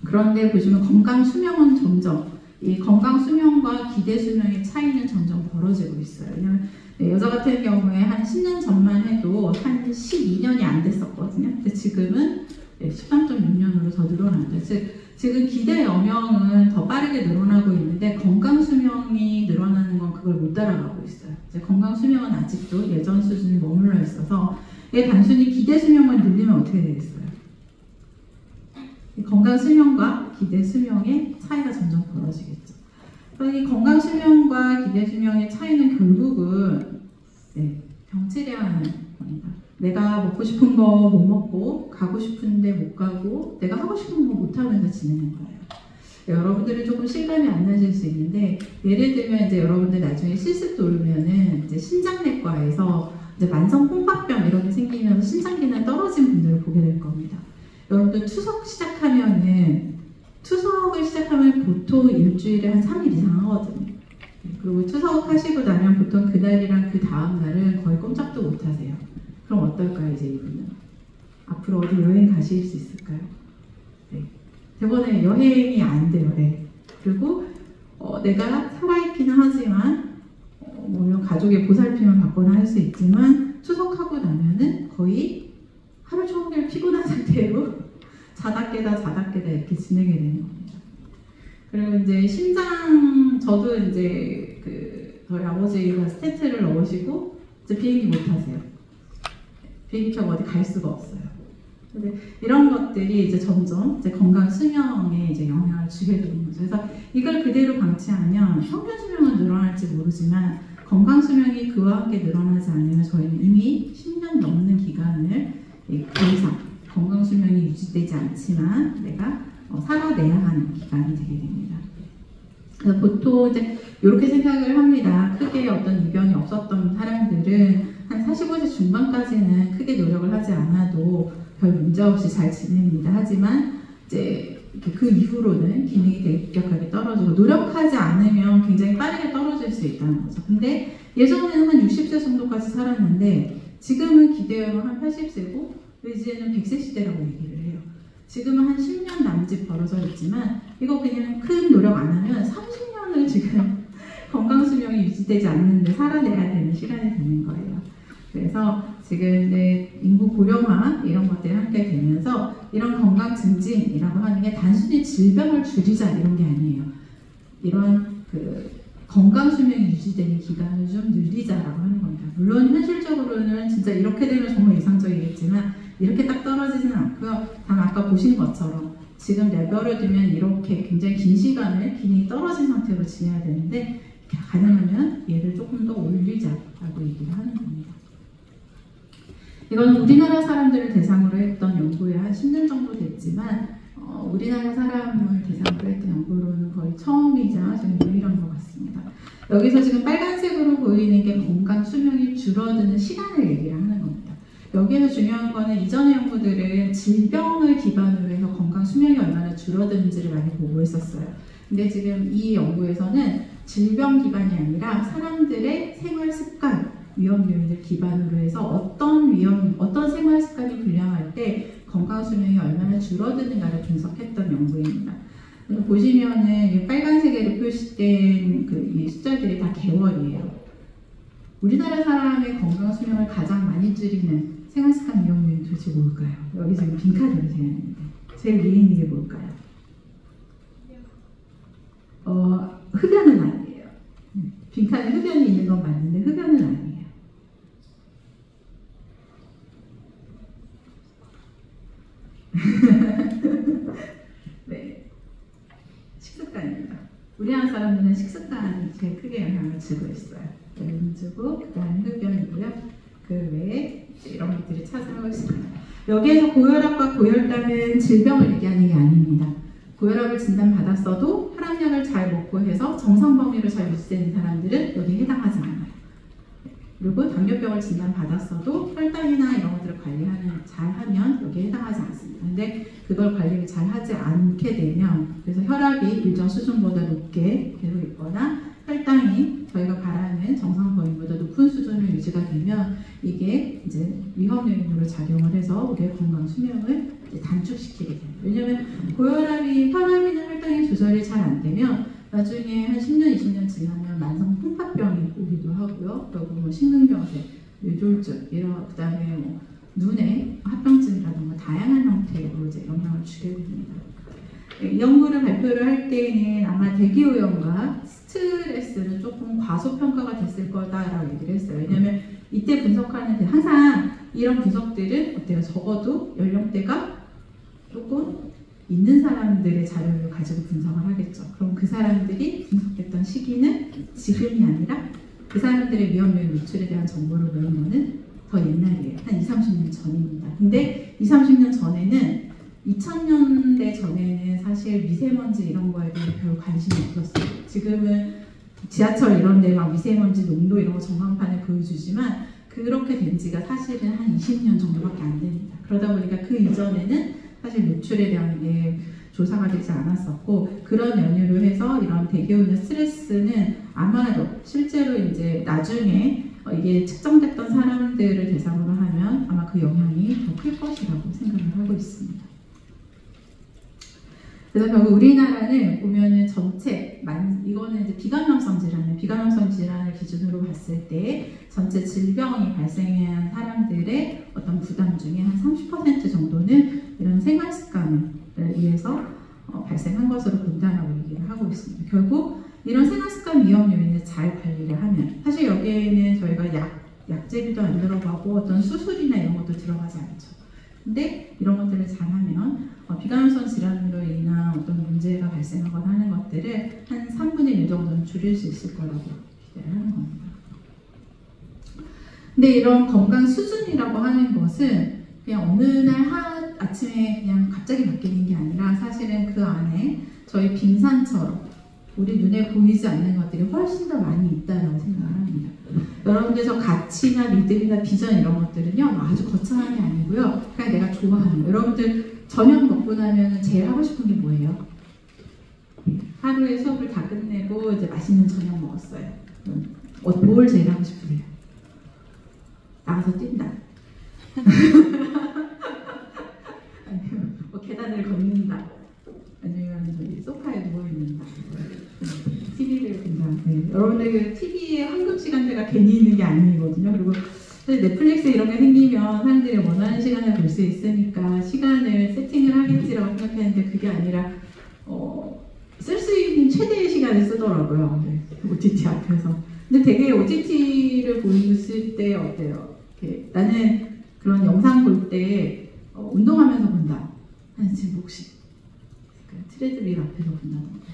그런데 보시면 건강 수명은 점점 이 건강 수명과 기대 수명의 차이는 점점 벌어지고 있어요. 왜냐면 여자 같은 경우에 한 10년 전만 해도 한 12년이 안 됐었거든요. 근데 지금은 13.6년으로 더 늘어난다. 즉 지금 기대 여명은 더 빠르게 늘어나고 있는데 건강 수명이 늘어나는 건 그걸 못 따라가고 있어요. 이제 건강 수명은 아직도 예전 수준에 머물러 있어서 이게 단순히 기대 수명만 늘리면 어떻게 되겠어요? 건강 수명과 기대 수명의 차이가 점점 벌어지겠죠. 그래서 이 건강 수명과 기대 수명의 차이는 결국은 병치레하는 겁니다. 내가 먹고 싶은 거 못 먹고 가고 싶은데 못 가고 내가 하고 싶은 거 못 하면서 지내는 거예요. 여러분들은 조금 실감이 안 나실 수 있는데, 예를 들면 이제 여러분들 나중에 실습 돌면은 이제 신장내과에서 이제 만성 홍박병 이런 게 생기면서 신장 기능 떨어진 분들을 보게 될 겁니다. 여러분들 투석을 시작하면 보통 일주일에 한 3일 이상 하거든요. 그리고 투석하시고 나면 보통 그날이랑 그 다음 날은 거의 꼼짝도 못 하세요. 그럼 어떨까요, 이제 이분은? 앞으로 어디 여행 가실 수 있을까요? 네. 대부분은 여행이 안 돼요. 네. 그리고 내가 살아있기는 하지만 물론 가족의 보살핌을 받거나 할 수 있지만 투석하고 나면은 거의 하루 종일 피곤한 상태로 자다 깨다 이렇게 지내게 되는 겁니다. 그리고 이제 저도 이제 저희 아버지가 스텐트를 넣으시고 이제 비행기 못 타세요. 비행기 타고 어디 갈 수가 없어요. 근데 이런 것들이 이제 점점 이제 건강 수명에 이제 영향을 주게 되는 거죠. 그래서 이걸 그대로 방치하면 평균 수명은 늘어날지 모르지만 건강 수명이 그와 함께 늘어나지 않으면 저희는 이미 10년 넘는 기간을 그 이상 건강 수명이 유지되지 않지만 내가 살아내야 하는 기간이 되게 됩니다. 그래서 보통 이제 이렇게 생각을 합니다. 크게 어떤 이변이 없었던 사람들은 한 45세 중반까지는 크게 노력을 하지 않아도 별 문제 없이 잘 지냅니다. 하지만 이제 그 이후로는 기능이 되게 급격하게 떨어지고 노력하지 않으면 굉장히 빠르게 떨어질 수 있다는 거죠. 근데 예전에는 한 60세 정도까지 살았는데 지금은 기대어로 한 80세고 이제는 100세 시대라고 얘기를 해요. 지금은 한 10년 남짓 벌어져 있지만 이거 그냥 큰 노력 안 하면 30년을 지금 건강수명이 유지되지 않는데 살아내야 되는 시간이 되는 거예요. 그래서 지금 이제 인구 고령화 이런 것들이 함께 되면서 이런 건강 증진이라고 하는 게 단순히 질병을 줄이자 이런 게 아니에요. 이런 건강 수명이 유지되는 기간을 좀 늘리자라고 하는 겁니다. 물론 현실적으로는 진짜 이렇게 되면 정말 이상적이겠지만 이렇게 딱 떨어지지는 않고요. 다만 아까 보신 것처럼 지금 레벨을 두면 이렇게 굉장히 긴 시간을 기능이 떨어진 상태로 지내야 되는데 가능하면 얘를 조금 더 올리자라고 얘기를 하는 겁니다. 이건 우리나라 사람들을 대상으로 했던 연구에 한 10년 정도 됐지만 우리나라 사람을 대상으로 했던 연구로는 거의 처음이자 지금 유일한 것 같습니다. 여기서 지금 빨간색으로 보이는 게 건강 수명이 줄어드는 시간을 얘기를 하는 겁니다. 여기에서 중요한 거는 이전의 연구들은 질병을 기반으로 해서 건강 수명이 얼마나 줄어드는지를 많이 보고 있었어요. 근데 지금 이 연구에서는 질병 기반이 아니라 사람들의 생활 습관, 위험 요인을 기반으로 해서 어떤 생활 습관이 불량할 때 건강 수명이 얼마나 줄어드는가를 분석했던 연구입니다. 보시면은 이 빨간색으로 표시된 이 숫자들이 다 개월이에요. 우리나라 사람의 건강 수명을 가장 많이 줄이는 생활 습관 위험 요인 도대체 뭘까요? 여기 지금 빈카드로 되어 있는데 제일 위에 있는 게 뭘까요? 흡연은 아니에요. 빈칸에 흡연이 있는 건 맞는데 흡연은 아니에요. 네, 식습관입니다. 우리나라 사람들은 식습관이 제일 크게 영향을 주고 있어요. 주고 그다음 흡연이고요. 그 외에 이런 것들이 찾아올 수 있습니다. 여기에서 고혈압과 고혈당은 질병을 얘기하는 게 아닙니다. 고혈압을 진단받았어도 혈압약을 잘 먹고 해서 정상 범위로 잘 유지되는 사람들은 여기에 해당하지 않아요. 그리고 당뇨병을 진단받았어도 혈당이나 이런 것들을 잘하면 여기에 해당하지 않습니다. 근데 그걸 관리를 잘 하지 않게 되면 그래서 혈압이 일정 수준보다 높게 계속 있거나 혈당이 저희가 바라는 정상 범위보다 높은 수준을 유지가 되면 이게 이제 위험 요인으로 작용을 해서 우리의 건강 수명을 단축시키게 됩니다. 왜냐하면 혈압이나 혈당이 조절이 잘 안 되면 나중에 한 10년, 20년 지나면 만성 풍파병이 오기도 하고요. 그리고 심근경색, 뇌졸중, 그다음에 눈의 합병증이라든가 다양한 형태로 이제 영향을 주게 됩니다. 이 연구를 발표를 할 때에는 아마 대기오염과 스트레스는 조금 과소평가가 됐을 거다라고 얘기를 했어요. 왜냐하면 이때 분석하는데 항상 이런 분석들은 어때요? 적어도 연령대가 조금 있는 사람들의 자료를 가지고 분석을 하겠죠. 그럼 그 사람들이 분석했던 시기는 지금이 아니라 그 사람들의 위험 요인 노출에 대한 정보를 모은 거는 더 옛날이에요. 한 20, 30년 전입니다. 근데 20, 30년 전에는 2000년대 전에는 사실 미세먼지 이런 거에 대해 별 관심이 없었어요. 지금은 지하철 이런 데 막 미세먼지 농도 이런 거 전광판에 보여주지만 그렇게 된 지가 사실은 한 20년 정도밖에 안 됩니다. 그러다 보니까 그 이전에는 사실 노출에 대한 게 조사가 되지 않았었고, 그런 연유로 해서 이런 대기오염 스트레스는 아마도 실제로 이제 나중에 이게 측정됐던 사람들을 대상으로 하면 아마 그 영향이 더 클 것이라고 생각을 하고 있습니다. 그래서 결국 우리나라는 보면은 전체 이거는 이제 비감염성 질환을 기준으로 봤을 때 전체 질병이 발생한 사람들의 어떤 부담 중에 한 30% 정도는 이런 생활 습관을 위해서 발생한 것으로 본다라고 얘기를 하고 있습니다. 결국 이런 생활 습관 위험 요인을 잘 관리를 하면, 사실 여기에는 저희가 약제비도 안 들어가고 어떤 수술이나 이런 것도 들어가지 않죠. 근데 이런 것들을 잘하면 비감염성 질환으로 인한 어떤 문제가 발생하거나 하는 것들을 한 3분의 1 정도는 줄일 수 있을 거라고 기대를 하는 겁니다. 근데 이런 건강 수준이라고 하는 것은 그냥 어느 날 아침에 그냥 갑자기 바뀌는 게 아니라 사실은 그 안에 저희 빙산처럼 우리 눈에 보이지 않는 것들이 훨씬 더 많이 있다고 생각을 합니다. 여러분들 저 가치나 믿음이나 비전 이런 것들은요 아주 거창한 게 아니고요, 그냥 내가 좋아하는 거. 여러분들 저녁 먹고 나면 제일 하고 싶은 게 뭐예요? 하루에 수업을 다 끝내고 이제 맛있는 저녁 먹었어요. 뭘 제일 하고 싶으세요? 나가서 뛴다. 아니면 뭐 계단을 걷는다. 아니면 저기 소파에 누워있는다. TV를 본다. 네. 여러분들 그 TV의 황금 시간대가 괜히 있는 게 아니거든요. 그리고 넷플릭스 이런 게 생기면 사람들이 원하는 시간에 볼 수 있으니까 시간을 세팅을 하겠지라고 생각했는데 그게 아니라 쓸 수 있는 최대의 시간을 쓰더라고요. 네. OTT 앞에서. 근데 되게 OTT를 보실 때 어때요? 나는 그런 영상 볼 때 운동하면서 본다 하는 지금 혹시 트레드밀 앞에서 본다던가.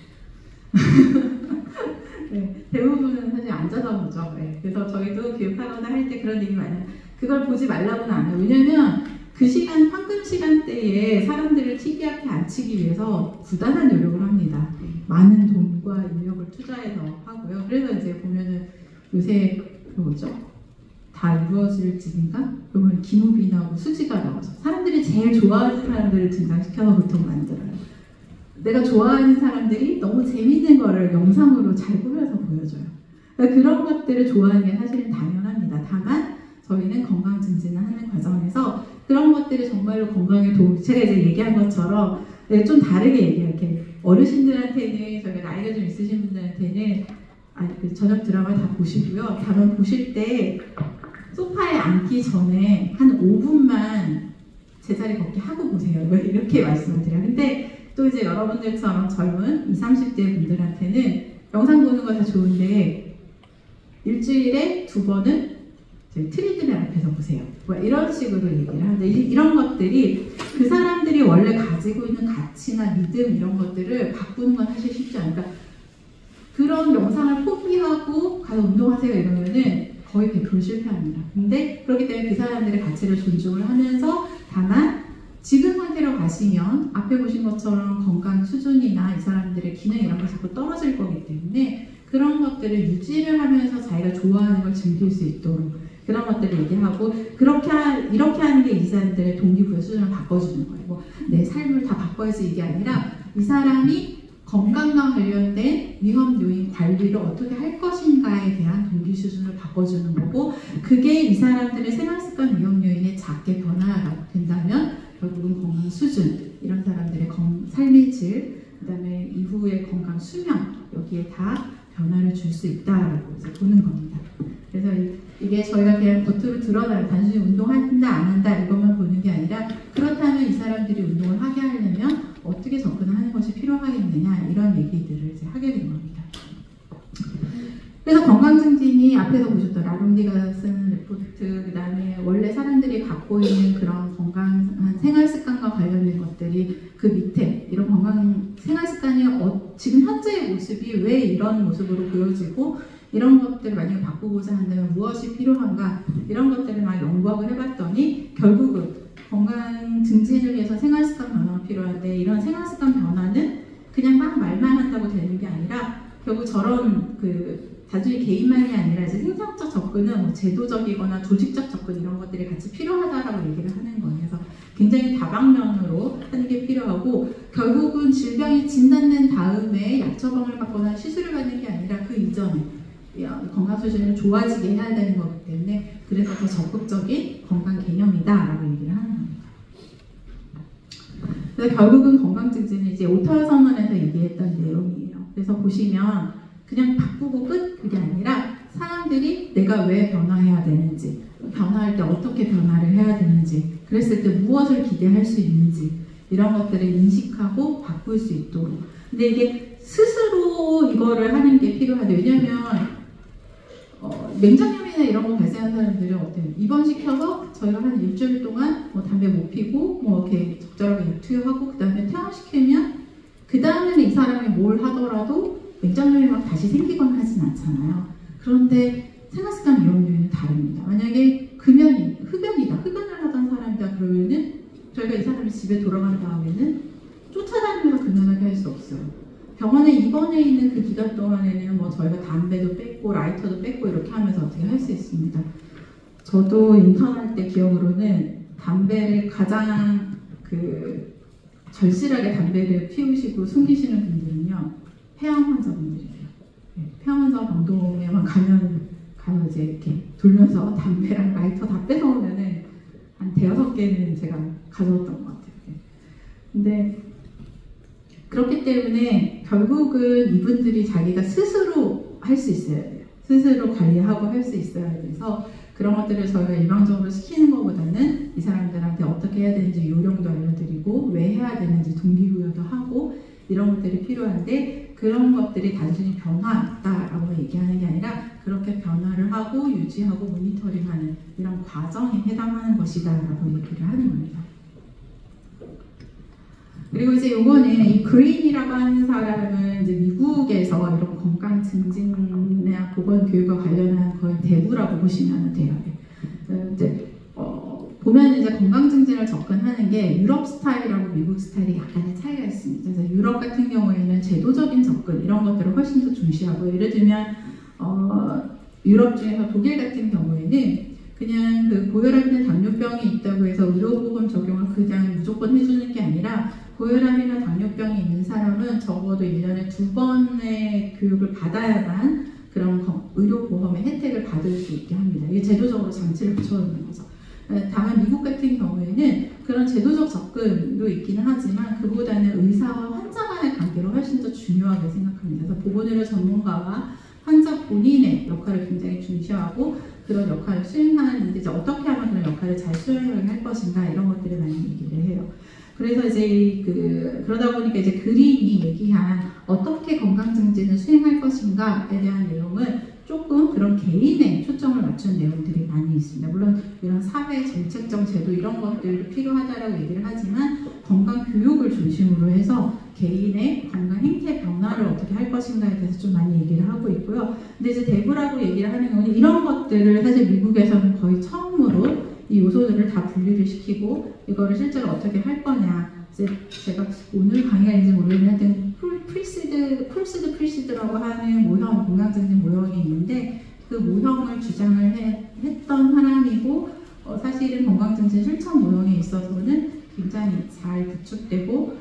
네, 대부분은 사실 앉아서 보죠. 네, 그래서 저희도 교육하거나 할 때 그런 얘기 많이 해요. 그걸 보지 말라고는 안 해요. 왜냐면 그 시간, 황금 시간대에 사람들을 TV 앞에 앉히기 위해서 부단한 노력을 합니다. 많은 돈과 인력을 투자해서 하고요. 그래서 이제 보면은 요새 뭐죠? 다 이루어질 집인가? 그러면 김우빈 나오고 수지가 나와서 사람들이 제일 좋아하는 사람들을 등장시켜서 보통 만들어요. 내가 좋아하는 사람들이 너무 재밌는 거를 영상으로 잘 꾸며서 보여줘요. 그러니까 그런 것들을 좋아하는 게 사실은 당연합니다. 다만 저희는 건강 증진을 하는 과정에서 그런 것들이 정말로 건강에 도움이, 제가 이제 얘기한 것처럼 좀 다르게 얘기할게요. 어르신들한테는, 저희가 나이가 좀 있으신 분들한테는 저녁 드라마 다 보시고요. 다만 보실 때 소파에 앉기 전에 한 5분만 제자리 걷기 하고 보세요. 이렇게 말씀을 드려요. 근데 또 이제 여러분들처럼 젊은 20, 30대 분들한테는 영상 보는 거 다 좋은데 일주일에 2번은 트레드밀 앞에서 보세요. 이런 식으로 얘기를 하는데 이런 것들이 그 사람들이 원래 가지고 있는 가치나 믿음 이런 것들을 바꾸는 건 사실 쉽지 않으니까 그런 영상을 포기하고 가서 운동하세요 이러면은 거의 100% 실패합니다. 근데 그렇기 때문에 그 사람들의 가치를 존중을 하면서 다만 지금 상태로 가시면 앞에 보신 것처럼 건강 수준이나 이 사람들의 기능 이런 게 자꾸 떨어질 거기 때문에 그런 것들을 유지를 하면서 자기가 좋아하는 걸 즐길 수 있도록 그런 것들을 얘기하고 이렇게 하는 게 이 사람들의 동기부여 수준을 바꿔주는 거예요. 내 삶을 다 바꿔야지 이게 아니라 이 사람이 건강과 관련된 위험 요인 관리를 어떻게 할 것인가에 대한 동기 수준을 바꿔주는 거고 그게 이 사람들의 생활습관 위험 요인이 작게 변화가 된다면 결국은 건강 수준, 이런 사람들의 삶의 질, 그 다음에 이후의 건강 수명 여기에 다 변화를 줄 수 있다라고 이제 보는 겁니다. 그래서 이게 저희가 그냥 겉으로 드러나요. 단순히 운동한다 안 한다 이것만 보는 게 아니라 그렇다면 이 사람들이 운동을 하게 하려면 어떻게 접근하는 것이 필요하겠느냐 이런 얘기들을 이제 하게 된 겁니다. 그래서 건강증진이 앞에서 보셨던 라롱디가 쓴 레포트, 그 다음에 원래 사람들이 갖고 있는 그런 건강한 생활습관과 관련된 것들이 그 밑에 이런 건강 생활습관이 지금 현재의 모습이 왜 이런 모습으로 보여지고 이런 것들을 만약에 바꾸고자 한다면 무엇이 필요한가 이런 것들을 막 연구하고 해봤더니 결국은 건강 증진을 위해서 생활습관 변화가 필요한데 이런 생활습관 변화는 그냥 막 말만 한다고 되는 게 아니라 결국 저런 단순히 개인만이 아니라 이제 생산적 접근은 뭐 제도적이거나 조직적 접근 이런 것들이 같이 필요하다라고 얘기를 하는 거예요. 그래서 굉장히 다방면으로 하는 게 필요하고 결국은 질병이 진단된 다음에 약 처방을 받거나 시술을 받는 게 아니라 그 이전에 건강 수준을 좋아지게 해야 되는 거기 때문에 그래서 더 적극적인 건강 개념이다라고 얘기를 하는 겁니다. 그래서 결국은 건강 증진은 이제 오타와 선언에서 얘기했던 내용이에요. 그래서 보시면 그냥 바꾸고 끝 그게 아니라 사람들이 내가 왜 변화해야 되는지, 변화할 때 어떻게 변화를 해야 되는지, 그랬을 때 무엇을 기대할 수 있는지 이런 것들을 인식하고 바꿀 수 있도록. 근데 이게 스스로 이거를 하는 게 필요하대요. 왜냐면 맹장염이나 이런 거 발생한 사람들은 어때요? 입원시켜서 저희가 한 일주일 동안 뭐 담배 못 피고 뭐 이렇게 적절하게 약 투여하고 그 다음에 퇴원시키면 그 다음에는 이 사람이 뭘 하더라도 맹장염이 막 다시 생기거나 하진 않잖아요. 그런데 생활습관 위험률은 다릅니다. 만약에 흡연이다. 흡연을 하던 사람이다 그러면은 저희가 이 사람이 집에 돌아간 다음에는 쫓아다니면서 그만하게 할 수 없어요. 병원에 입원해 있는 그 기간 동안에는 뭐 저희가 담배도 뺐고 라이터도 뺐고 이렇게 하면서 어떻게 할 수 있습니다. 저도 인턴할 때 기억으로는 담배를 가장 절실하게 담배를 피우시고 숨기시는 분들은요 폐암 환자분들이에요. 폐암 환자 병동에만 가면 이제 이렇게 돌면서 담배랑 라이터 다 뺏어오면은 한 5개는 제가 가져왔던 것 같아요. 근데 그렇기 때문에 결국은 이분들이 자기가 스스로 할 수 있어야 돼요. 스스로 관리하고 할 수 있어야 돼서 그런 것들을 저희가 일방적으로 시키는 것보다는 이 사람들한테 어떻게 해야 되는지 요령도 알려드리고 왜 해야 되는지 동기부여도 하고 이런 것들이 필요한데 그런 것들이 단순히 변화다라고 얘기하는 게 아니라 그렇게 변화를 하고 유지하고 모니터링하는 이런 과정에 해당하는 것이다라고 얘기를 하는 겁니다. 그리고 이제 요거는 이 그린이라고 하는 사람은 이제 미국에서 이런 건강 증진이나 보건 교육과 관련한 거의 대부라고 보시면 돼요. 이제 보면 이제 건강 증진을 접근하는 게 유럽 스타일하고 미국 스타일이 약간의 차이가 있습니다. 그래서 유럽 같은 경우에는 제도적인 접근 이런 것들을 훨씬 더 중시하고 예를 들면 유럽 중에서 독일 같은 경우에는 그냥 고혈압이나 당뇨병이 있다고 해서 의료보험 적용을 그냥 무조건 해주는 게 아니라 고혈압이나 당뇨병이 있는 사람은 적어도 1년에 2번의 교육을 받아야만 그런 의료보험의 혜택을 받을 수 있게 합니다. 이게 제도적으로 장치를 붙여놓는 거죠. 다만 미국 같은 경우에는 그런 제도적 접근도 있기는 하지만 그보다는 의사와 환자 간의 관계를 훨씬 더 중요하게 생각합니다. 그래서 보건의료 전문가와 환자 본인의 역할을 굉장히 중시하고 그런 역할을 수행하는데 이제 어떻게 하면 그런 역할을 잘 수행할 것인가 이런 것들을 많이 얘기를 해요. 그래서 이제 그러다 보니까 이제 그린이 얘기한 어떻게 건강 증진을 수행할 것인가에 대한 내용은 조금 그런 개인에 초점을 맞춘 내용들이 많이 있습니다. 물론 이런 사회 정책적 제도 이런 것들도 필요하다라고 얘기를 하지만 건강 교육을 중심으로 해서 개인의 건강 행태 변화를 어떻게 할 것인가에 대해서 좀 많이 얘기를 하고 있고요. 근데 이제 대부라고 얘기를 하는 건 이런 것들을 사실 미국에서는 거의 처음으로 이 요소들을 다 분리를 시키고 이거를 실제로 어떻게 할 거냐. 이제 제가 오늘 강의할지 모르겠는데 풀시드라고 하는 모형, 건강증진 모형이 있는데 그 모형을 주장을 했던 사람이고 사실은 건강증진 실천 모형에 있어서는 굉장히 잘 구축되고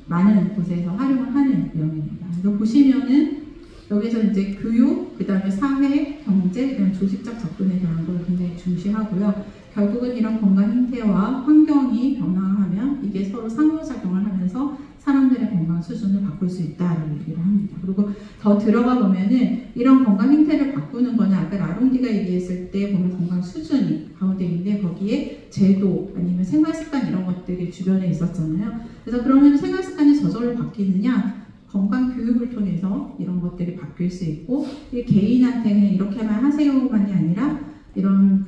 많은 곳에서 활용을 하는 내용입니다. 그래서 보시면은 여기서 이제 교육, 그 다음에 사회, 경제, 그다음에 조직적 접근에 대한 걸 굉장히 중시하고요. 결국은 이런 건강 행태와 환경이 변화하면 이게 서로 상호작용을 하면서 사람들의 건강 수준을 바꿀 수 있다라고 얘기를 합니다. 그리고 더 들어가 보면은 이런 건강 행태를 바꾸는 거는 아까 라롱디가 얘기했을 때 보면 건강 수준이 가운데 있는데 거기에 제도 아니면 생활 습관 이런 것들이 주변에 있었잖아요. 그래서 그러면 생활 습관이 저절로 바뀌느냐? 건강 교육을 통해서 이런 것들이 바뀔 수 있고 개인한테는 이렇게만 하세요만이 아니라 이런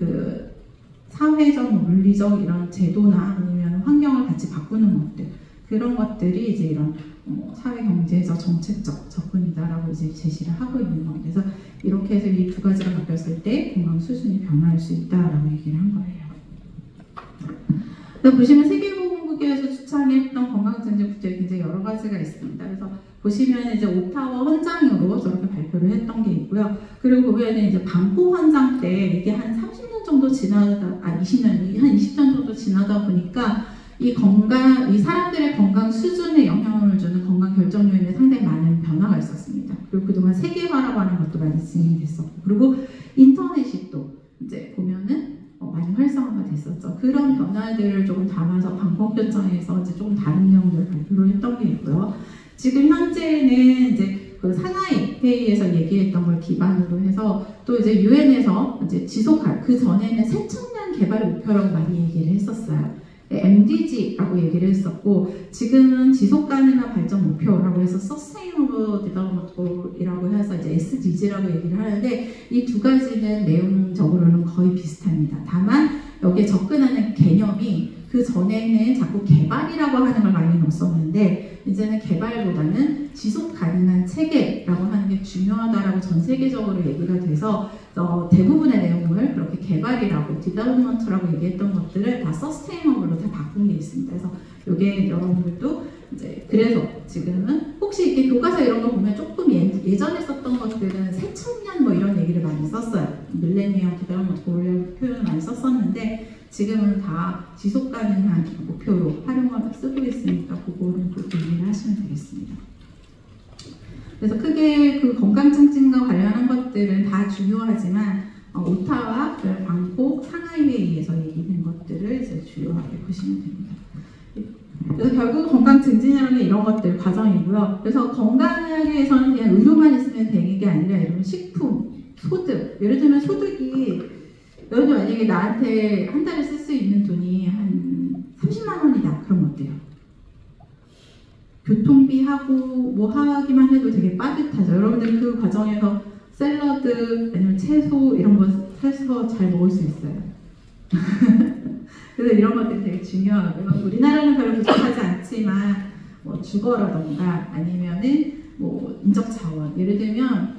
사회적, 물리적 이런 제도나 아니면 환경을 같이 바꾸는 것들 그런 것들이 이제 이런 사회 경제적 정책적 접근이다라고 이제 제시를 하고 있는 겁니다. 그래서 이렇게 해서 이 두 가지가 바뀌었을 때 건강 수준이 변화할 수 있다라고 얘기를 한 거예요. 보시면 세계보건국에서 추천했던 건강증진 국제 굉장히 여러 가지가 있습니다. 그래서 보시면 이제 오타와 헌장으로 저렇게 발표를 했던 게 있고요. 그리고 보면은 이제 반포 헌장 때 이게 한 30년 정도 지나다, 20년, 한 20년 정도 지나다 보니까 이 사람들의 건강 수준에 영향을 주는 건강 결정 요인에 상당히 많은 변화가 있었습니다. 그리고 그동안 세계화라고 하는 것도 많이 진행됐었고, 그리고 인터넷이 또 이제 보면은 많이 활성화가 됐었죠. 그런 변화들을 조금 담아서 방법 결정에서 이제 조금 다른 내용들을 발표를 했던 게 있고요. 지금 현재는 이제 그 상하이 회의에서 얘기했던 걸 기반으로 해서 또 이제 유엔에서 이제 지속할, 그 전에는 새천년 개발 목표라고 많이 얘기를 했었어요. MDG라고 얘기를 했었고, 지금은 지속 가능한 발전 목표라고 해서 Sustainable Development Goal이라고 해서 이제 SDG라고 얘기를 하는데, 이 두 가지는 내용적으로는 거의 비슷합니다. 다만 여기에 접근하는 개념이 그 전에는 자꾸 개발이라고 하는 걸 많이 넣었었는데, 이제는 개발보다는 지속 가능한 체계라고 하는 게 중요하다라고 전 세계적으로 얘기가 돼서 대부분의 내용을 그렇게 개발이라고 디벨롭먼트라고 얘기했던 것들을 다 서스테이너블로 다 바꾼 게 있습니다. 그래서 이게 여러분들도 이제 그래서 지금은 혹시 이렇게 교과서 이런 거 보면 조금 예전에 썼던 것들은 새천년 뭐 이런 얘기를 많이 썼어요. 밀레니엄 디벨롭먼트 골 표현을 많이 썼었는데 지금은 다 지속 가능한 목표로 활용하고 쓰고 있으니까 그거는 또 이해를 하시면 되겠습니다. 그래서 크게 그 건강증진과 관련한 것들은 다 중요하지만 오타와 방콕, 상하이 회의에서 얘기된 것들을 이제 주요하게 보시면 됩니다. 그래서 결국 건강증진이라는 게 이런 것들 과정이고요. 그래서 건강하게 위해서는 그냥 의료만 있으면 되는 게 아니라 이런 식품, 소득, 예를 들면 소득이 여러분 만약에 나한테 한 달에 쓸 수 있는 돈이 한 30만 원이다. 그럼 어때요? 교통비 하고 뭐 하기만 해도 되게 빠듯하죠. 여러분들 그 과정에서 샐러드 아니면 채소 이런 거 사서 잘 먹을 수 있어요. 그래서 이런 것들이 되게 중요하고요. 우리나라는 별로 부족하지 않지만 뭐 주거라던가 아니면은 뭐 인적 자원, 예를 들면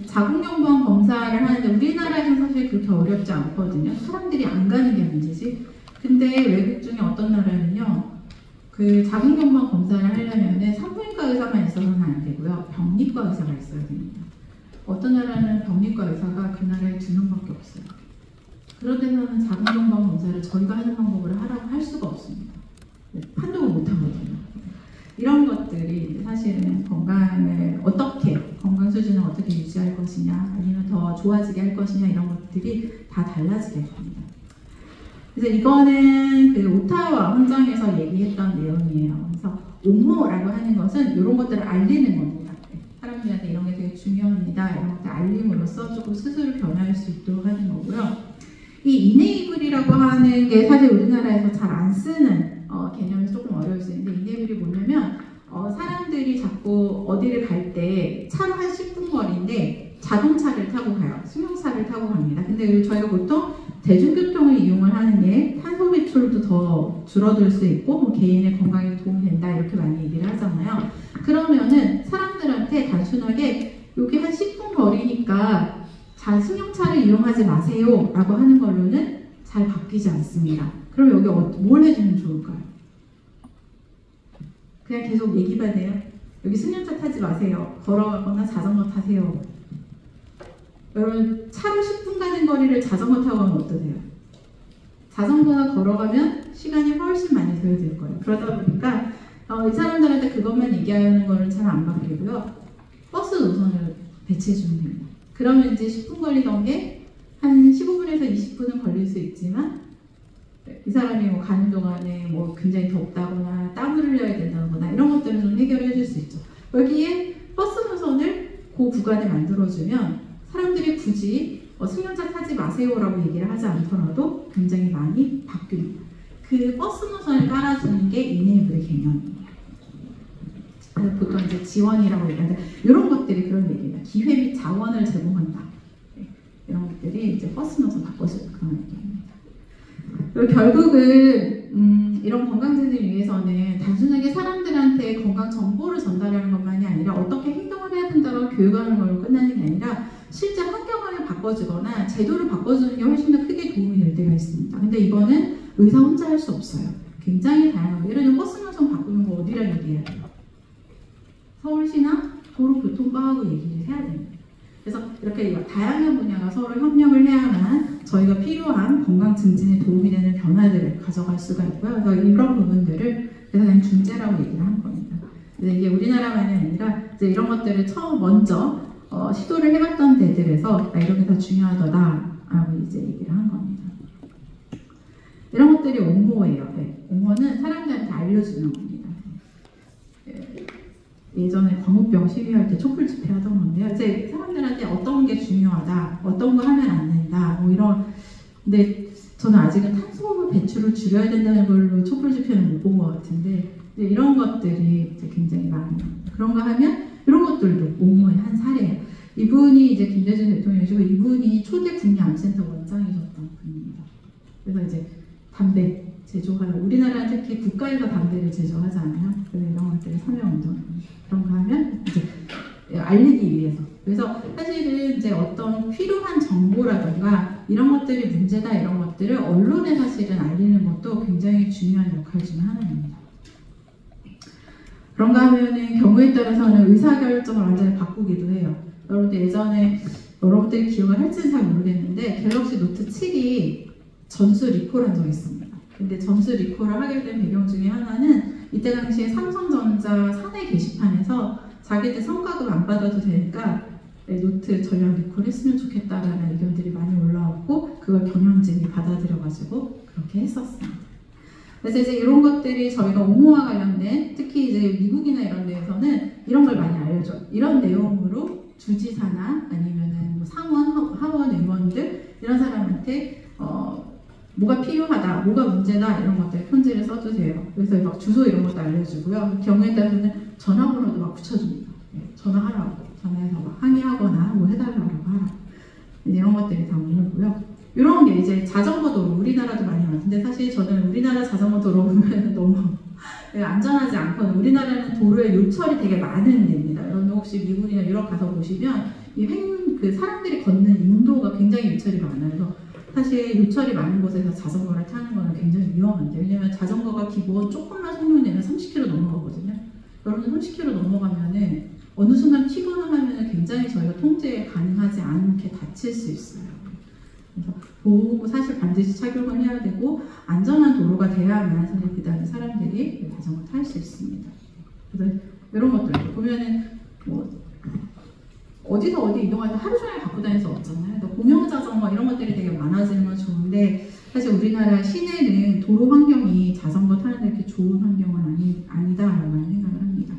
자궁경부암 검사를 하는데 우리나라에서는 사실 그렇게 어렵지 않거든요. 사람들이 안 가는 게 문제지. 근데 외국 중에 어떤 나라는요, 그 자궁경부암 검사를 하려면은 산부인과 의사만 있어서는 안 되고요, 병리과 의사가 있어야 됩니다. 어떤 나라는 병리과 의사가 그 나라에 2명밖에 없어요. 그런 데서는 자궁경부암 검사를 저희가 하는 방법으로 하라고 할 수가 없습니다. 판독을 못 하거든요. 이런 것들이 사실은 건강을 어떻게, 건강 수준을 어떻게 유지할 것이냐, 아니면 더 좋아지게 할 것이냐, 이런 것들이 다 달라지게 됩니다. 그래서 이거는 그 오타와 헌장에서 얘기했던 내용이에요. 그래서 옹호라고 하는 것은 이런 것들을 알리는 겁니다. 사람들한테 이런 게 되게 중요합니다. 이런 것들 알림으로써 조금 스스로 변화할 수 있도록 하는 거고요. 이 이네이블이라고 하는 게 사실 우리나라에서 잘 안 쓰는 개념이 조금 어려울 수 있는데, 이네이블이 뭐냐면 사람들이 자꾸 어디를 갈 때 차로 한 10분 거리인데 자동차를 타고 가요. 승용차를 타고 갑니다. 근데 저희가 보통 대중교통을 이용을 하는 게 탄소 배출도 더 줄어들 수 있고 뭐 개인의 건강에 도움이 된다 이렇게 많이 얘기를 하잖아요. 그러면은 사람들한테 단순하게 여기 한 10분 거리니까 승용차를 이용하지 마세요 라고 하는 걸로는 잘 바뀌지 않습니다. 그럼 여기 뭘 해주면 좋을까요? 그냥 계속 얘기만 해요. 여기 승용차 타지 마세요. 걸어가거나 자전거 타세요. 여러분 차로 10분 가는 거리를 자전거 타고 가면 어떠세요? 자전거나 걸어가면 시간이 훨씬 많이 소요될 거예요. 그러다 보니까 이 사람들한테 그것만 얘기하는 거는 잘 안 바뀌고요. 버스 노선을 배치해 주면 됩니다. 그러면 이제 10분 걸리던 게 한 15분에서 20분은 걸릴 수 있지만 이 사람이 뭐 가는 동안에 뭐 굉장히 덥다거나 땀을 흘려야 된다거나 이런 것들을 좀 해결해 줄 수 있죠. 여기에 버스 노선을 그 구간에 만들어주면 사람들이 굳이 승용차 타지 마세요라고 얘기를 하지 않더라도 굉장히 많이 바뀝니다. 그 버스 노선을 깔아주는 게 이네이블의 개념입니다. 보통 이제 지원이라고 얘기하는데 이런 것들이 그런 얘기입니다. 기회 및 자원을 제공한다. 이런 것들이 이제 버스 노선 바꿔주는 그런 얘기입니다. 결국은 이런 건강증진을 위해서는 단순하게 사람들한테 건강 정보를 전달하는 것만이 아니라 어떻게 행동을 해야 된다고 교육하는 걸로 끝나는 게 아니라 실제 환경을 바꿔주거나 제도를 바꿔주는 게 훨씬 더 크게 도움이 될 때가 있습니다. 근데 이거는 의사 혼자 할 수 없어요. 굉장히 다양하고 예를 들면 버스 노선 바꾸는 거 어디랑 얘기해야 돼요? 서울시나 도로교통과하고 얘기를 해야 됩니다. 그래서 이렇게 다양한 분야가 서로 협력을 해야만 저희가 필요한 건강 증진에 도움이 되는 변화들을 가져갈 수가 있고요. 그래서 이런 부분들을 그래서 그냥 중재라고 얘기를 한 겁니다. 근데 이게 우리나라만이 아니라 이제 이런 것들을 먼저 시도를 해봤던 데들에서 이런 게 더 중요하더라라고 이제 얘기를 한 겁니다. 이런 것들이 옹호예요. 네. 옹호는 사람들한테 알려주는 겁니다. 예전에 광우병 시위할 때 촛불 집회 하던 건데요. 이제 사람들한테 어떤 게 중요하다, 어떤 거 하면 안 된다, 뭐 이런. 근데 저는 아직은 탄소 배출을 줄여야 된다는 걸로 촛불 집회는 못 본 것 같은데 이런 것들이 이제 굉장히 많아요. 그런가 하면 이런 것들도 옹호의 한 사례예요. 이분이 이제 김대중 대통령이시고 이분이 초대 국립암센터 원장이셨던 분입니다. 그래서 이제 담배 제조하는 우리나라는 특히 국가에서 담배를 제조하잖아요. 그래서 이런 것들을 서명운동 그런가 하면 이제 알리기 위해서. 그래서 사실은 이제 어떤 필요한 정보라든가 이런 것들이 문제다 이런 것들을 언론에 사실은 알리는 것도 굉장히 중요한 역할 중 하나입니다. 그런가 하면은 경우에 따라서는 의사결정을 완전히 바꾸기도 해요. 여러분들 예전에 여러분들이 기억을 할지는 잘 모르겠는데 갤럭시 노트 7이 전수 리콜한 적이 있습니다. 근데 전수 리콜을 하게 된 배경 중에 하나는 이때 당시에 삼성전자 사내 게시판에서 자기들 성과급 안 받아도 되니까 노트 전력 리콜했으면 좋겠다라는 의견들이 많이 올라왔고 그걸 경영진이 받아들여가지고 그렇게 했었습니다. 그래서 이제 이런 것들이 저희가 옹호와 관련된 특히 이제 미국이나 이런 데에서는 이런 걸 많이 알려줘요. 이런 내용으로 주지사나 아니면은 뭐 상원, 하원 의원들 이런 사람한테 뭐가 필요하다, 뭐가 문제다 이런 것들 편지를 써주세요. 그래서 막 주소 이런 것도 알려주고요. 경우에 따라서는 전화번호도 막 붙여줍니다. 전화하라고, 전화해서 막 항의하거나 뭐 해달라고 하라. 이런 것들이 다 오고요. 이런 게 이제 자전거 도로 우리나라도 많이 많은데 사실 저는 우리나라 자전거 도로 보면 너무 안전하지 않거든요. 우리나라는 도로에 요철이 되게 많은 데입니다. 여러분 혹시 미국이나 유럽 가서 보시면 그 사람들이 걷는 인도가 굉장히 요철이 많아요. 그래서 사실 요철이 많은 곳에서 자전거를 타는 거는 굉장히 위험한데 왜냐면 자전거가 기본 조금만 속력 내면 30km 넘어가거든요. 여러분 30km 넘어가면은 어느 순간 튀거나 하면은 굉장히 저희가 통제 가능하지 않게 다칠 수 있어요. 그래서 보호구 사실 반드시 착용을 해야 되고 안전한 도로가 돼야만 사실 그 다음에 사람들이 자전거 탈 수 있습니다. 그래서 이런 것들 보면은 뭐 어디서 어디 이동할 때 하루 종일 갖고 다닐 수 없잖아요. 공영 자전거 이런 것들이 되게 많아지는 건 좋은데 사실 우리나라 시내는 도로 환경이 자전거 타는 데 이렇게 좋은 환경은 아니다라는 생각을 합니다.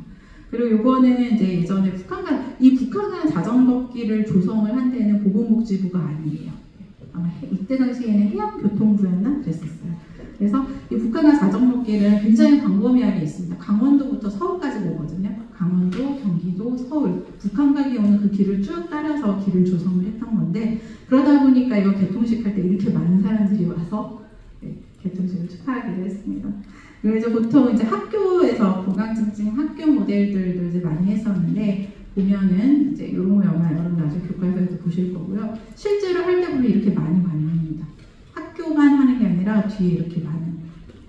그리고 요거는 이제 예전에 북한간 자전거길을 조성을 한 데는 보건복지부가 아니에요. 아마 이때 당시에는 해양교통부였나 그랬었어요. 그래서 이 북한간 자전거길은 굉장히 광범위하게 있습니다. 강원도부터 서울까지 오거든요. 강원도, 경기도, 서울, 북한 가게 오는 그 길을 쭉 따라서 길을 조성을 했던 건데 그러다 보니까 이거 개통식 할 때 이렇게 많은 사람들이 와서 개통식을 축하하기로 했습니다. 그래서 보통 이제 학교에서 건강증진 학교 모델들도 이제 많이 했었는데 보면은 이제 요런 영화 여러분들 나중에 교과서에서 보실 거고요. 실제로 할 때 보면 이렇게 많이 관련합니다. 학교만 하는 게 아니라 뒤에 이렇게 많은.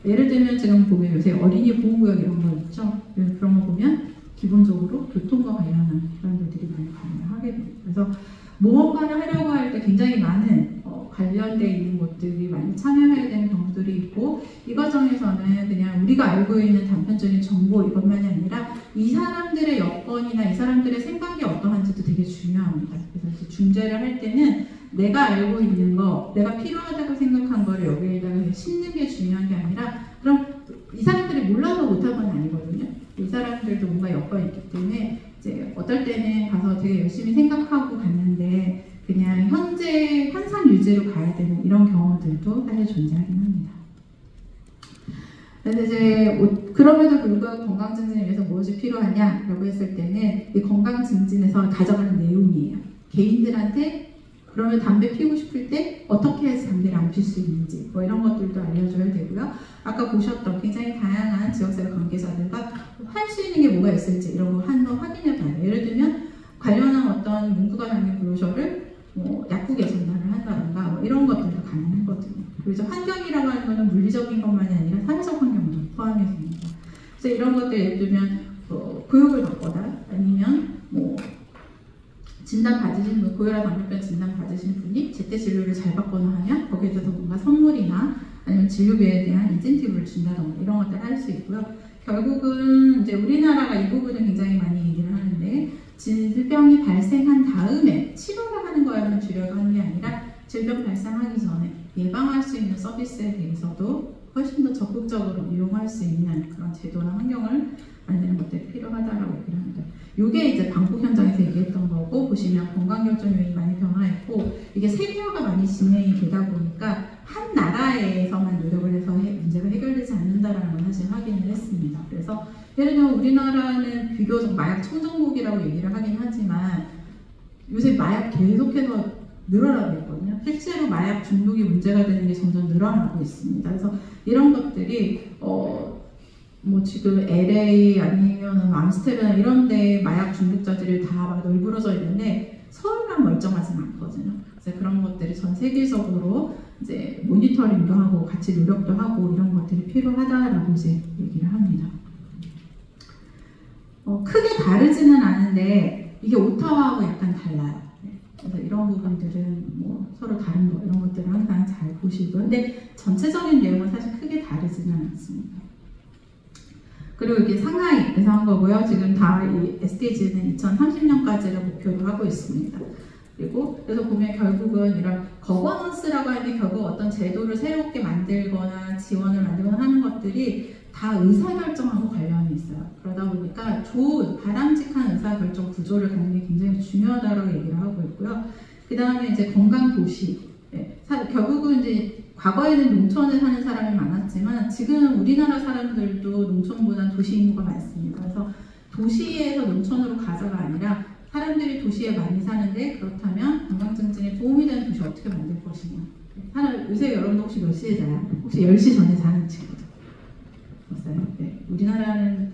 예를 들면 지금 보면 요새 어린이 보호구역 이런 거 있죠. 그런 거 보면 기본적으로 교통과 관련한 그런 것들이 많이 관련하게 됩니다. 그래서 모험가를 하려고 할 때 굉장히 많은 관련되어 있는 곳들이 많이 참여해야 되는 경우들이 있고 이 과정에서는 그냥 우리가 알고 있는 단편적인 정보 이것만이 아니라 이 사람들의 여건이나 이 사람들의 생각이 어떠한지도 되게 중요합니다. 그래서 중재를 할 때는 내가 알고 있는 거, 내가 필요하다고 생각한 거를 여기에다가 심는 게 중요한 게 아니라 그럼 이 사람들이 몰라서 못한 건 아니거든요. 이 사람들도 뭔가 여건이 있기 때문에 이제 어떨 때는 가서 되게 열심히 생각하고 갔는데 그냥 현재 현상 유지로 가야 되는 이런 경우들도 사실 존재하긴 합니다. 그런데 이제 그럼에도 불구하고 건강 증진을 위해서 무엇이 필요하냐라고 했을 때는 이 건강 증진에서 가져가는 내용이에요. 개인들한테 그러면 담배 피우고 싶을 때 어떻게 해서 담배를 안 필 수 있는지 뭐 이런 것들도 알려줘야 되고요. 아까 보셨던 굉장히 다양한 지역사회 관계자들과 할 수 있는 게 뭐가 있을지 이런 거 한번 확인해 봐요. 예를 들면 관련한 어떤 문구가 담긴 브로셔를 뭐 약국에 전달을 한다던가 뭐 이런 것들도 가능하거든요. 그래서 환경이라고 하는 것은 물리적인 것만이 아니라 사회적 환경도 포함이 됩니다. 그래서 이런 것들 예를 들면 교육을 받거나 아니면 뭐 진단 받으신 분, 고혈압 당뇨병 진단 받으신 분이 제때 진료를 잘 받거나 하면 거기에 대해서 뭔가 선물이나 아니면 진료비에 대한 인센티브를 준다던가 이런 것들 할 수 있고요. 결국은 이제 우리나라가 이 부분을 굉장히 많이 얘기를 하는데 질병이 발생한 다음에 치료를 하는 거야만 주려고 하는 게 아니라 질병 발생하기 전에 예방할 수 있는 서비스에 대해서도 훨씬 더 적극적으로 이용할 수 있는 그런 제도나 환경을 만드는 것들이 필요하다라고 얘기를 합니다. 이게 이제 방콕 현장에서 얘기했던 거고, 보시면 건강결정 요인이 많이 변화했고, 이게 세계화가 많이 진행이 되다 보니까 한 나라에서만 노력을 해서 문제가 해결되지 않는다라는 걸 사실 확인을 했습니다. 그래서 예를 들면 우리나라는 비교적 마약 청정국이라고 얘기를 하긴 하지만 요새 마약 계속해서 늘어나고 있거든요. 실제로 마약 중독이 문제가 되는 게 점점 늘어나고 있습니다. 그래서 이런 것들이 뭐 지금 LA 아니면 암스테르담 이런 데 마약 중독자들이 다 막 널브러져 있는데 서울만 멀쩡하진 않거든요. 그래서 그런 것들이 전 세계적으로 이제 모니터링도 하고 같이 노력도 하고 이런 것들이 필요하다라고 이제 얘기를 합니다. 크게 다르지는 않은데 이게 오타와하고 약간 달라요. 그래서 이런 부분들은 뭐 서로 다른 거 이런 것들을 항상 잘 보시고, 근데 전체적인 내용은 사실 크게 다르지는 않습니다. 그리고 이게 상하이에서 한 거고요. 지금 다 이 SDG는 2030년까지를 목표로 하고 있습니다. 그리고 그래서 보면 결국은 이런 거버넌스라고 하는 게 결국 어떤 제도를 새롭게 만들거나 지원을 만들거나 하는 것들이 다 의사결정하고 관련이 있어요. 그러다 보니까 좋은 바람직한 의사결정 구조를 갖는 게 굉장히 중요하다고 얘기를 하고 있고요. 그 다음에 이제 건강도시. 네. 결국은 이제 과거에는 농촌에 사는 사람이 많았지만 지금 우리나라 사람들도 농촌보다 도시 인구가 많습니다. 그래서 도시에서 농촌으로 가자가 아니라 사람들이 도시에 많이 사는데 그렇다면 건강증진에 도움이 되는 도시 어떻게 만들 것이냐. 요새 여러분도 혹시 몇 시에 자요? 혹시 10시 전에 자는 친구들 없어요? 네. 우리나라는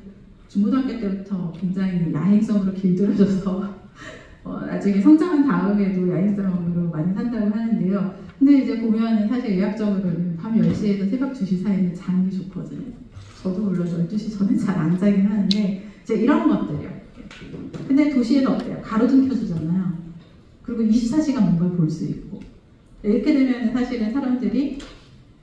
중고등학교 때부터 굉장히 야행성으로 길들여져서 나중에 성장한 다음에도 야행성으로 많이 산다고 하는데요. 근데 이제 보면은 사실 의학적으로는 밤 10시에서 새벽 2시 사이는 자는 게 좋거든요. 저도 물론 12시 전에 잘 안 자긴 하는데 이제 이런 것들이요. 근데 도시에는 어때요? 가로등 켜주잖아요. 그리고 24시간 뭔가를 볼 수 있고 이렇게 되면 사실은 사람들이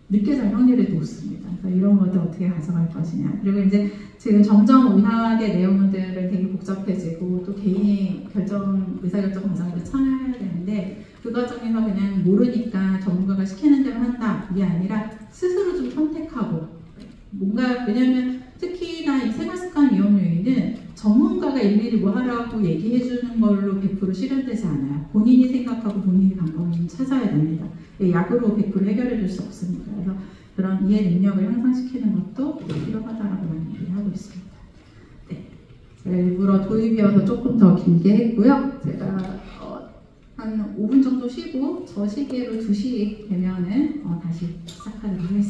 늦게 잘 확률이 높습니다. 그래서 이런 것들 어떻게 가져갈 것이냐. 그리고 이제 지금 점점 의학의 내용들은 되게 복잡해지고 또 개인이 의사결정 과정을 참여해야 되는데 그 과정에서 그냥 모르니까 전문가가 시키는 대로 한다. 이게 아니라 스스로 좀 선택하고 뭔가, 왜냐면 특히나 이 생활습관 위험 요인은 전문가가 일일이 뭐 하라고 얘기해 주는 걸로 100% 실현되지 않아요. 본인이 생각하고 본인이 방법을 좀 찾아야 됩니다. 약으로 100% 해결해 줄 수 없습니다. 그래서 그런 이해 능력을 향상시키는 것도 필요하다라고 많이 얘기하고 있습니다. 네, 제가 일부러 도입이어서 조금 더 길게 했고요. 제가 한 5분 정도 쉬고 저 시계로 2시 되면은 다시 시작하도록 하겠습니다.